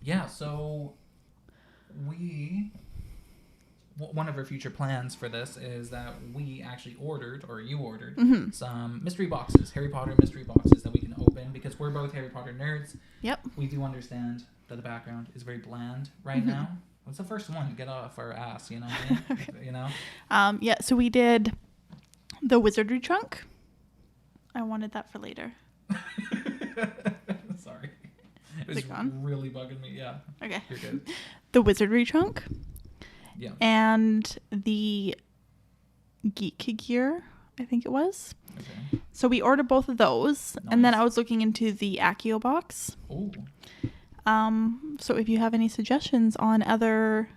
Yeah, so one of our future plans for this is that we actually ordered, or you ordered, Mm-hmm. some mystery boxes, Harry Potter mystery boxes that we can open, because we're both Harry Potter nerds. Yep. We do understand that the background is very bland right Mm-hmm. now. It's the first one to get off our ass, you know what I mean? You know? Yeah, so we did the Wizardry Trunk. I wanted that for later. Sorry. It Is was it gone? really bugging me. Yeah. Okay. You're good. The Wizardry Trunk. Yeah. And the Geek Gear, I think it was. Okay. So we ordered both of those. Nice. And then I was looking into the Accio box. Ooh. So if you have any suggestions on other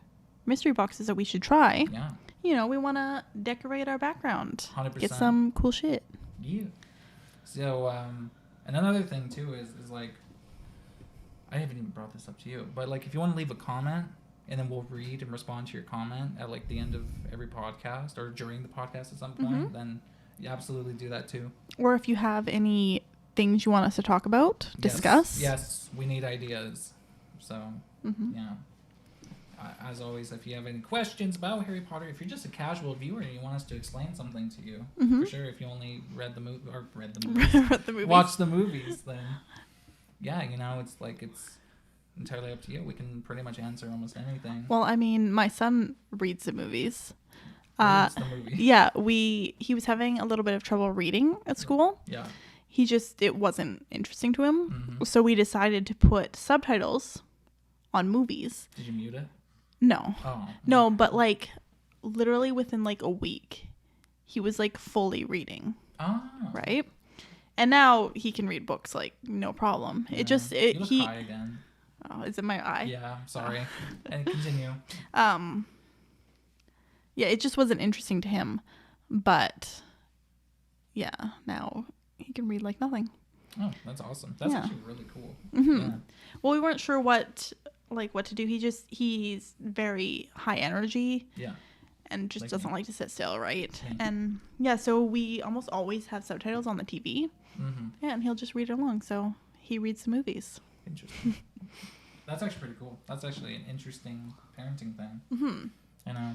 mystery boxes that we should try, Yeah. you know, we want to decorate our background. 100%. Get some cool shit. Yeah. So, and another thing too is like, I haven't even brought this up to you, but like, if you want to leave a comment, and then we'll read and respond to your comment at like the end of every podcast or during the podcast at some point, then you absolutely do that too. Or if you have any things you want us to talk about, discuss. Yes, we need ideas. So, Mm-hmm. yeah. As always, if you have any questions about Harry Potter, if you're just a casual viewer and you want us to explain something to you, for sure, if you only read the movie or read the movies, Read the movies. watch the movies, then yeah, you know, it's like it's entirely up to you. We can pretty much answer almost anything. Well, I mean, my son reads the movies. Reads the movie. Yeah, he was having a little bit of trouble reading at school. Yeah. It wasn't interesting to him. Mm-hmm. So we decided to put subtitles on movies. Did you mute it? No. Oh. No, but like literally within like a week, he was like fully reading, Oh. right? And now he can read books like no problem. Yeah. It just You look high again. Oh, is it my eye? Yeah, sorry. And continue. Yeah, it just wasn't interesting to him. But yeah, now he can read like nothing. Oh, that's awesome. That's Yeah. actually really cool. Mm-hmm. Yeah. Well, we weren't sure what to do. He's very high energy. Yeah. And just Like doesn't me. like to sit still, right? Yeah. And yeah, so we almost always have subtitles on the TV. Mm-hmm. Yeah, and he'll just read along. So he reads the movies. Interesting. That's actually pretty cool. That's actually an interesting parenting thing. Mm-hmm. You know.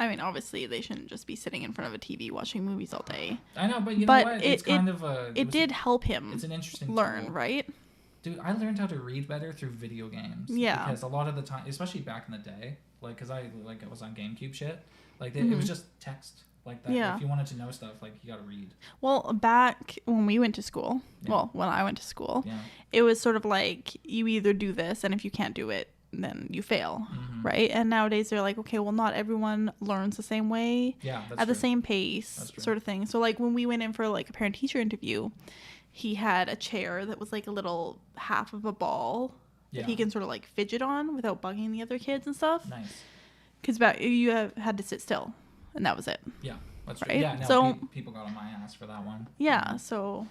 I mean, obviously, they shouldn't just be sitting in front of a TV watching movies all day. I know, but you But know what? it- It's kind of a. It did help him It's an interesting learn, tool. right? Dude, I learned how to read better through video games. Yeah. Because a lot of the time, especially back in the day, like, because I was on GameCube shit, like, it was just text like that. Yeah. If you wanted to know stuff, like, you got to read. Well, back when we went to school, Yeah. when I went to school, Yeah. it was sort of like you either do this, and if you can't do it, then you fail, Mm-hmm. right? And nowadays they're like, okay, well, not everyone learns the same way. Yeah, that's at the true. same pace, That's true. sort of thing. So like when we went in for like a parent-teacher interview, he had a chair that was like a little half of a ball that he Yeah. can sort of like fidget on without bugging the other kids and stuff. Nice. Because you had to sit still, and that was it. Yeah, that's true. Right? Yeah, no, So- people got on my ass for that one. Yeah. So,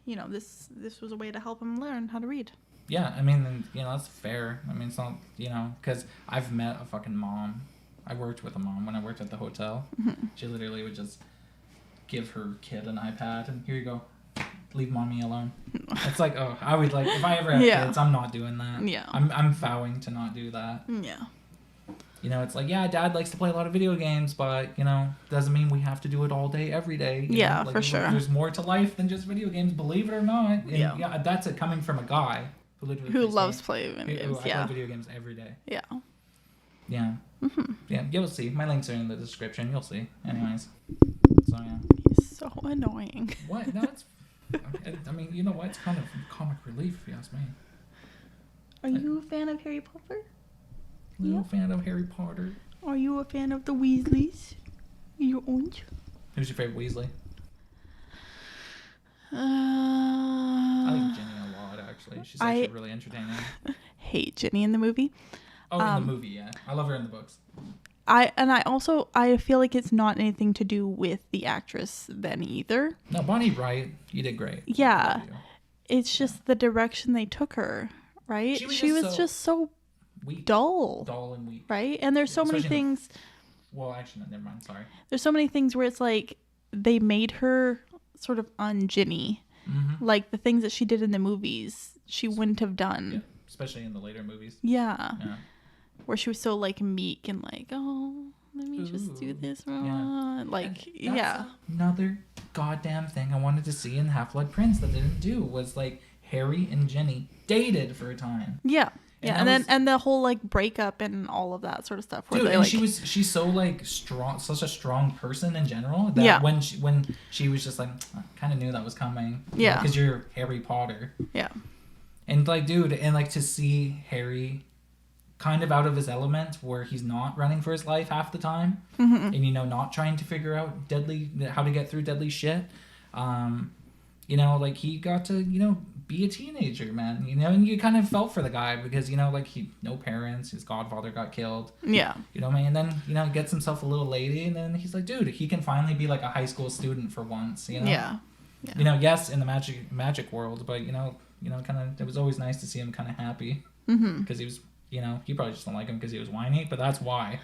you know, this was a way to help him learn how to read. Yeah, I mean, you know, that's fair. I mean, it's not, you know, because I've met a fucking mom. I worked with a mom when I worked at the hotel. Mm-hmm. She literally would just give her kid an iPad and here you go. leave mommy alone. It's like, oh, I would like, if I ever have kids, I'm not doing that. Yeah. I'm vowing to not do that. Yeah. You know, it's like, yeah, dad likes to play a lot of video games, but, you know, doesn't mean we have to do it all day, every day. You know? Like, for sure. There's more to life than just video games, believe it or not. And Yeah. That's it coming from a guy who literally Who loves playing video games. I play video games every day. Yeah. Yeah. Yeah, you'll see. My links are in the description. You'll see. Anyways. So, yeah. He's so annoying. What? No, it's... I mean, you know what? It's kind of comic relief, if you ask me. Are you a fan of Harry Potter? Little fan of Harry Potter. Are you a fan of the Weasleys? Your orange? Who's your favorite Weasley? I I like Ginny a lot, actually. She's actually really entertaining. hate Ginny in the movie. Oh, in the movie, yeah. I love her in the books. I feel like it's not anything to do with the actress then either. No, Bonnie Wright, you did great. Yeah. It's just the direction they took her, right? She was just so weak. dull. Dull and weak. Right? And there's so many things. Well, actually, no, never mind. Sorry. There's so many things where it's like they made her sort of un-Ginny. Mm-hmm. Like the things that she did in the movies, she wouldn't have done. Yeah, especially in the later movies. Yeah. Where she was so like meek and like, oh, let me just do this. Yeah. Like, Another goddamn thing I wanted to see in Half-Blood Prince that they didn't do was like Harry and Ginny dated for a time. Yeah. And the whole like breakup and all of that sort of stuff. Where dude, they, and like, she's so like strong, such a strong person in general that when she was just like, I kind of knew that was coming. Yeah. Because you're Harry Potter. Yeah. And like, dude, and like to see Harry kind of out of his element where he's not running for his life half the time and, you know, not trying to figure out how to get through deadly shit. You know, like he got to, you know, be a teenager, man, you know, and you kind of felt for the guy because, you know, like no parents, his godfather got killed. Yeah. You know what I mean? And then, you know, gets himself a little lady and then he's like, dude, he can finally be like a high school student for once, you know? Yeah. You know, yes, in the magic world, but, you know, kind of, it was always nice to see him kind of happy because he was, you know, you probably just don't like him because he was whiny, but that's why.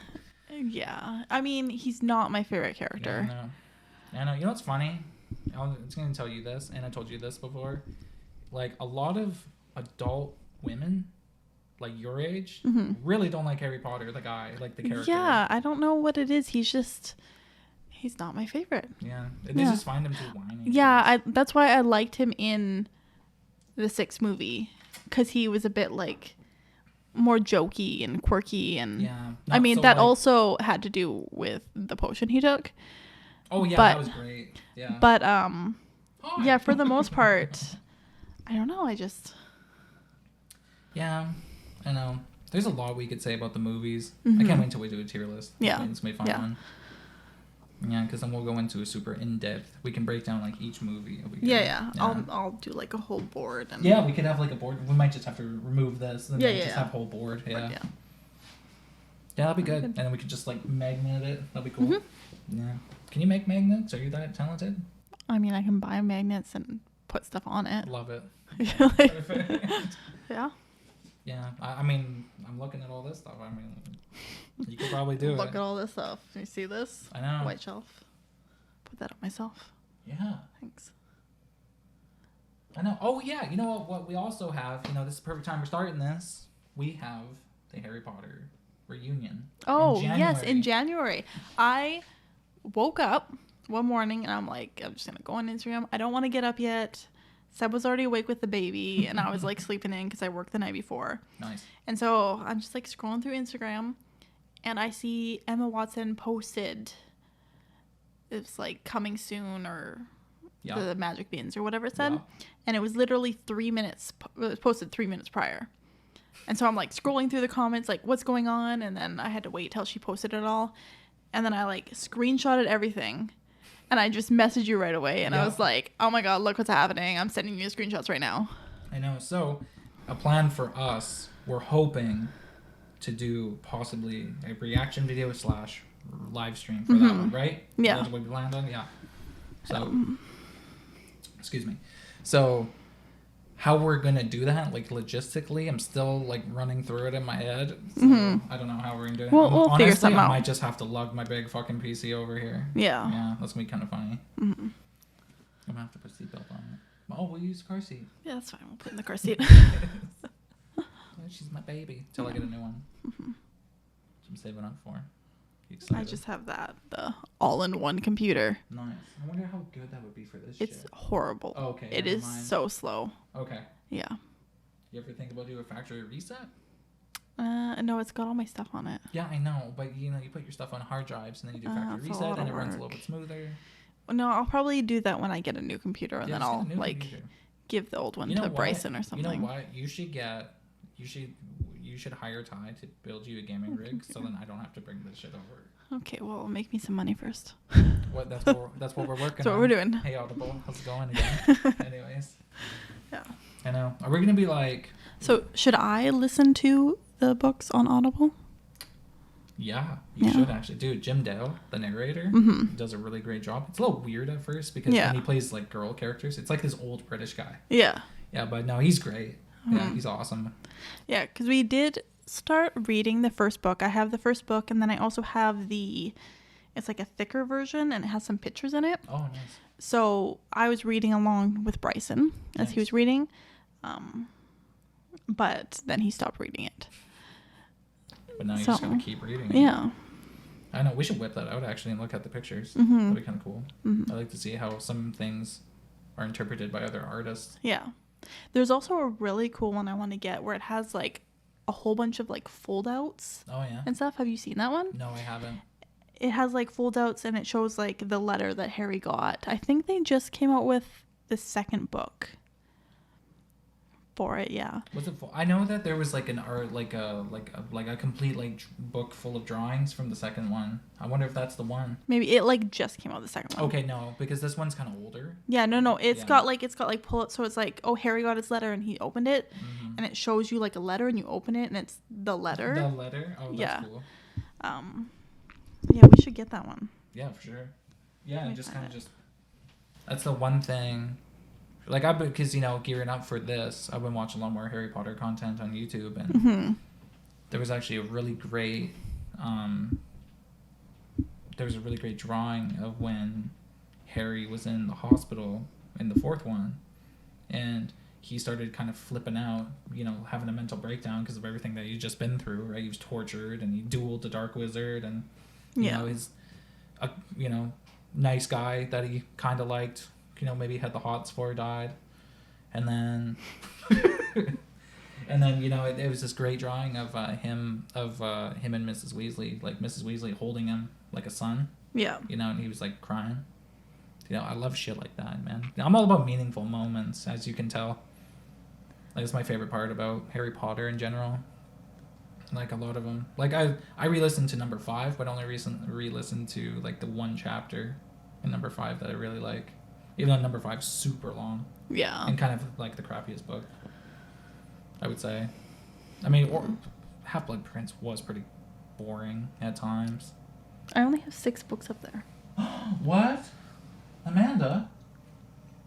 Yeah. I mean, he's not my favorite character. Yeah, I know. You know what's funny? I'm just going to tell you this, and I told you this before. Like, a lot of adult women, like your age, really don't like Harry Potter, the guy, like the character. Yeah, I don't know what it is. He's not my favorite. Yeah. They just find him too whiny. Yeah, that's why I liked him in the sixth movie, because he was a bit, like, more jokey and quirky. And I mean, so that also had to do with the potion he took. Oh, yeah, that was great. Yeah. But, yeah, for the most part, I don't know, Yeah, I know. There's a lot we could say about the movies. I can't wait until we do a tier list. Yeah. It's going to be fun. Yeah, because then we'll go into a super in-depth. We can break down, like, each movie. Yeah. I'll do, like, a whole board. And yeah, we could have, like, a board. We might just have to remove this. And just have a whole board. Yeah. Yeah, that'll be good. And then we could just, like, magnet it. That'll be cool. Yeah. Can you make magnets? Are you that talented? I mean, I can buy magnets and put stuff on it. Love it. Perfect. Yeah. Yeah. I mean, I'm looking at all this stuff. I mean, you could probably do it. Look at all this stuff. You see this? I know. White shelf. Put that on myself. Yeah. Thanks. I know. Oh, yeah. You know what we also have? You know, this is the perfect time we're starting this. We have the Harry Potter reunion. Oh, yes, in January. I woke up one morning and I'm like, I'm just going to go on Instagram. I don't want to get up yet. Seb was already awake with the baby and I was like sleeping in because I worked the night before. Nice. And so I'm just like scrolling through Instagram and I see Emma Watson posted it's like coming soon or the Magic Beans or whatever it said. Yeah. And it was literally 3 minutes. It was posted 3 minutes prior. And so I'm like scrolling through the comments like what's going on, and then I had to wait till she posted it all. And then I like screenshotted everything and I just messaged you right away. And I was like, oh my God, look what's happening. I'm sending you screenshots right now. I know. So a plan for us, we're hoping to do possibly a reaction video / live stream for that one, right? Yeah. That's what we planned on? Yeah. So, excuse me. So how we're going to do that, like logistically, I'm still like running through it in my head. So I don't know how we're going to do it. We'll figure something out. I might just have to lug my big fucking PC over here. Yeah. Yeah, that's going to be kind of funny. I'm going to have to put a seatbelt on it. Oh, we'll use car seat. Yeah, that's fine. We'll put it in the car seat. She's my baby till I get a new one. Mm-hmm. I'm saving up for. I just have the all-in-one computer. Nice. I wonder how good that would be for this It's shit. horrible. Oh, okay. It is so slow. Okay. Yeah. You ever think about doing a factory reset? No, it's got all my stuff on it. Yeah, I know, but you put your stuff on hard drives and then you do factory reset and it runs a little bit smoother. No, I'll probably do that when I get a new computer, and then I'll computer. give the old one to Bryson or something. You know what? You should hire Ty to build you a gaming rig, so then I don't have to bring this shit over. Okay, well, make me some money first. That's what we're working on. That's what we're doing. Hey, Audible, how's it going again? Anyways. Yeah. I know. Are we gonna be like? So should I listen to the books on Audible? Yeah, you should actually. Dude, Jim Dale, the narrator, does a really great job. It's a little weird at first because when he plays like girl characters, it's like this old British guy. Yeah. Yeah, but no, he's great. Yeah, he's awesome. Yeah, because we did start reading the first book. I have the first book, and then I also have it's like a thicker version, and it has some pictures in it. Oh, nice. So I was reading along with Bryson as he was reading, but then he stopped reading it. But now you just gotta keep reading it. Yeah. I know. We should whip that out actually and look at the pictures. That'd be kind of cool. I like to see how some things are interpreted by other artists. Yeah. There's also a really cool one I want to get where it has like a whole bunch of like fold outs. Oh, yeah. And stuff. Have you seen that one? No, I haven't. It has like fold outs and it shows like the letter that Harry got. I think they just came out with the second book for it. Yeah. Was it full? I know that there was like an art, like a complete like book full of drawings from the second one. I wonder if that's the one. Maybe it like just came out the second one. Okay, no, because this one's kind of older. Yeah, no. It's got like pull it, so it's like, oh, Harry got his letter and he opened it, and it shows you like a letter and you open it and it's the letter. The letter. Oh, that's cool. Yeah, we should get that one. Yeah, for sure. Yeah, and just kind of that's the one thing. Like because gearing up for this, I've been watching a lot more Harry Potter content on YouTube, and there was actually a really great drawing of when Harry was in the hospital in the fourth one, and he started kind of flipping out, having a mental breakdown because of everything that he'd just been through. Right, he was tortured and he dueled the Dark Wizard, and he's a nice guy that he kind of liked. Maybe had the hots before he died, and then it was this great drawing of him and Mrs. Weasley, like Mrs. Weasley holding him like a son. Yeah. And he was like crying. I love shit like that, man. I'm all about meaningful moments, as you can tell. Like, it's my favorite part about Harry Potter in general. Like, a lot of them. Like, I re-listened to number 5, but only re-listened to like the one chapter in number 5 that I really like. Even though number 5 is super long. Yeah. And kind of like the crappiest book, I would say. I mean, Half-Blood Prince was pretty boring at times. I only have 6 books up there. What? Amanda?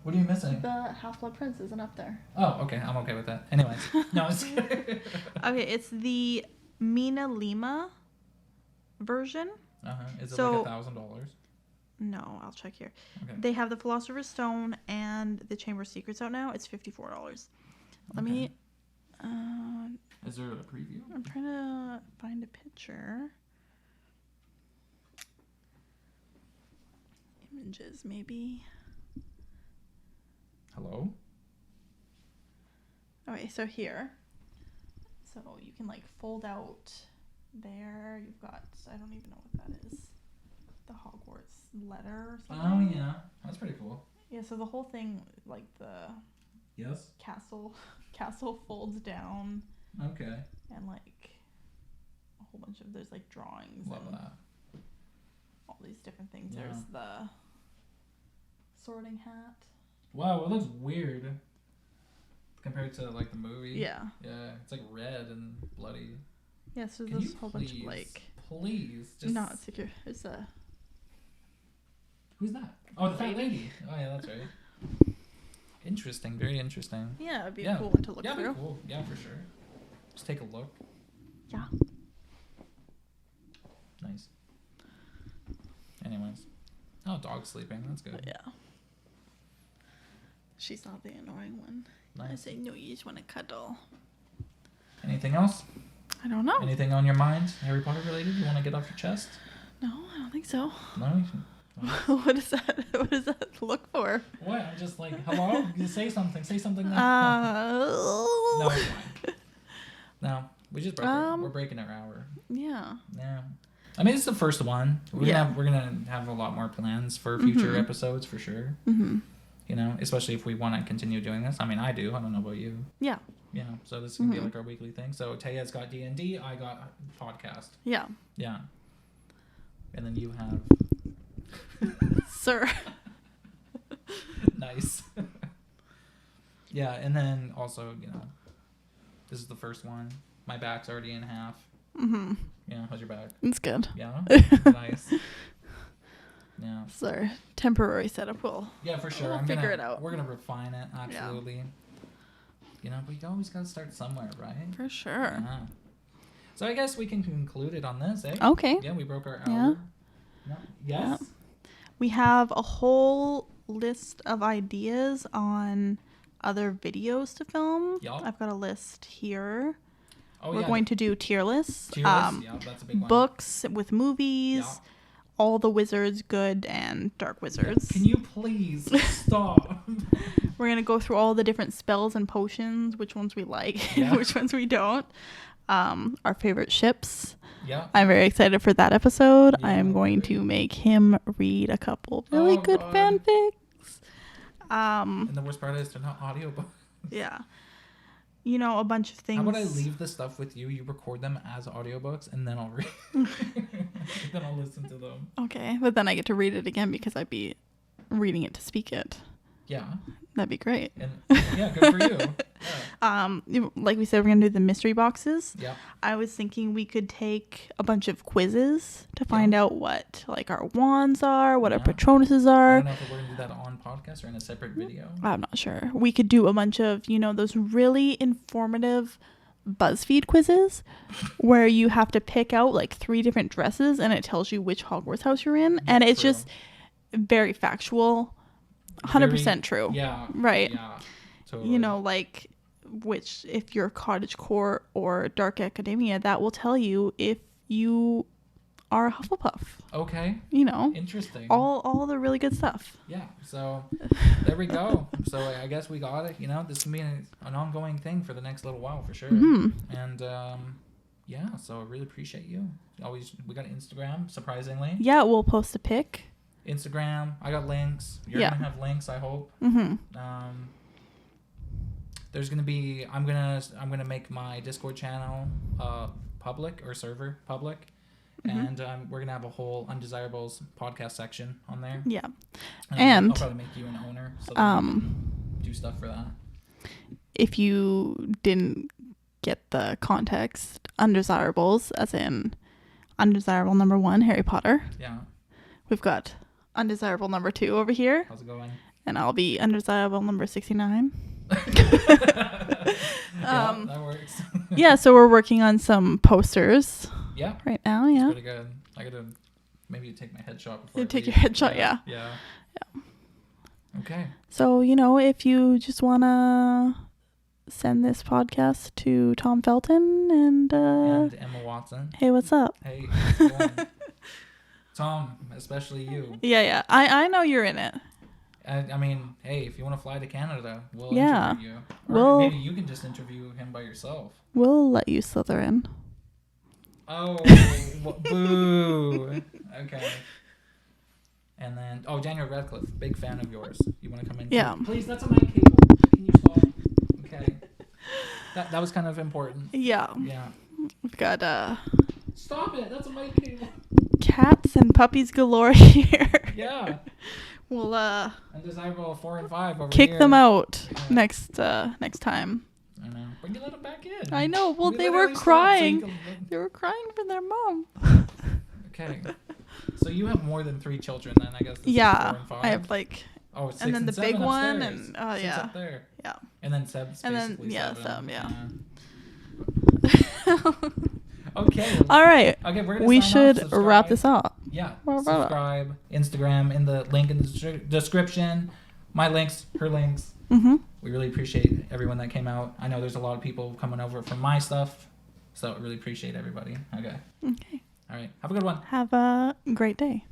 What are you missing? The Half-Blood Prince isn't up there. Oh, okay. I'm okay with that. Anyways. No, it's... Okay, it's the Mina Lima version. Uh-huh. Is it like $1,000? No, I'll check here. Okay. They have the Philosopher's Stone and the Chamber of Secrets out now. It's $54. Let me... Is there a preview? I'm trying to find a picture. Images, maybe. Hello? Okay, so here. So you can like fold out there. You've got, I don't even know what that is. The Hogwarts letter or something. Oh, yeah. That's pretty cool. Yeah, so the whole thing, like the castle folds down. Okay. And like a whole bunch of, there's like drawings. Love and that. All these different things. Yeah. There's the sorting hat. Wow, it looks weird compared to like the movie. Yeah. Yeah, it's like red and bloody. Yeah, so there's a whole bunch of like... Please, just... Not secure. It's a... Who's that? Oh, the fat lady. Oh, yeah, that's right. Interesting. Very interesting. Yeah, it'd be a cool one to look through. Yeah, cool. Yeah, for sure. Just take a look. Yeah. Nice. Anyways. Oh, dog's sleeping. That's good. Yeah. She's not the annoying one. Nice. I say, no, you just want to cuddle. Anything else? I don't know. Anything on your mind, Harry Potter related? You want to get off your chest? No, I don't think so. No. What is that? What does that look for? What? I'm just like, hello. You say something. Say something. No, it's fine. No, we just broke. We're breaking our hour. Yeah. Yeah. I mean, it's the first one. We're gonna have a lot more plans for future episodes for sure. Mm-hmm. You know, especially if we want to continue doing this. I mean, I do. I don't know about you. Yeah. You know, so this is gonna be like our weekly thing. So Taya's got D&D. I got podcast. Yeah. Yeah. And then you have. Sir. Nice. Yeah, and then also, you know, this is the first one. My back's already in half. Mm-hmm. Yeah, how's your back? It's good. Yeah? Nice. Yeah. Sir, temporary setup will. Yeah, for sure. We'll figure it out. We're going to refine it, absolutely. Yeah. You know, but you always got to start somewhere, right? For sure. Yeah. So I guess we can conclude it on this, eh? Okay. Yeah, we broke our hour. Yeah. No. Yes? Yeah. We have a whole list of ideas on other videos to film. Yep. I've got a list here. Oh, We're going to do tier lists. Yeah, that's a big one. Books with movies. Yeah. All the wizards, good and dark wizards. Can you please stop? We're going to go through all the different spells and potions, which ones we like, which ones we don't. Our favorite ships. Yeah. I'm very excited for that episode. Yeah, I am going to make him read a couple really good fanfics. And the worst part is they're not audiobooks. Yeah. You know, a bunch of things. How about I leave the stuff with you? You record them as audiobooks, and then I'll read. Then I'll listen to them. Okay, but then I get to read it again because I'd be reading it to speak it. Yeah. That'd be great. And yeah, good for you. Yeah. Like we said, we're gonna do the mystery boxes. Yeah. I was thinking we could take a bunch of quizzes to find out what like our wands are, what our Patronuses are. I don't know if we're gonna do that on podcast or in a separate video. I'm not sure. We could do a bunch of, you know, those really informative BuzzFeed quizzes where you have to pick out like 3 different dresses and it tells you which Hogwarts house you're in, and it's just very factual. 100% true. Yeah. Right. Yeah. Totally. You know, like which if you're Cottagecore or Dark Academia, that will tell you if you are a Hufflepuff. Okay. You know. Interesting. All the really good stuff. Yeah. So there we go. So I guess we got it. You know, this can be an ongoing thing for the next little while for sure. Mm-hmm. And yeah, so I really appreciate you. We got Instagram, surprisingly. Yeah, we'll post a pic. Instagram. I got links. You're gonna have links, I hope. Mm-hmm. There's gonna be. I'm gonna make my Discord channel public or server public, and we're gonna have a whole Undesirables podcast section on there. Yeah, and I'll probably make you an owner so that you can do stuff for that. If you didn't get the context, Undesirables, as in Undesirable number 1, Harry Potter. Yeah. We've got Undesirable number 2 over here. How's it going? And I'll be Undesirable number 69. Yeah, that works. Yeah, so we're working on some posters. Yeah. Right now, yeah. It's pretty good. I gotta maybe take my headshot before. You take your headshot, yeah. Yeah. Okay. So, you know, if you just wanna send this podcast to Tom Felton and Emma Watson. Hey, what's up? Hey, how's it going? Tom, especially you. Yeah. I know you're in it. I mean, hey, if you want to fly to Canada, we'll interview you. Or maybe you can just interview him by yourself. We'll let you slither in. Oh, boo. Okay. And then, Daniel Radcliffe, big fan of yours. You want to come in? Yeah. Please, that's a mic cable. Can you stop? Okay. That was kind of important. Yeah. Yeah. We've got Stop it! That's a mic cable. Cats and puppies galore here. Yeah. We'll Undesirable 4 and 5 over kick here. them out next time. I know. But you let them back in. I know. Well, they were crying. They were crying for their mom. Okay. So you have more than 3 children then, I guess. This is 4 and 5. I have like. Oh, 6 and then the seven big one, upstairs. and Six up there. Yeah. And then Seb's basically Seb, yeah. Okay. All right. Okay, we're gonna we sign should off. wrap this up. Yeah. Subscribe. Instagram in the link in the description. My links, her links. Mm-hmm. We really appreciate everyone that came out. I know there's a lot of people coming over for my stuff, so I really appreciate everybody. Okay. Okay. All right. Have a good one. Have a great day.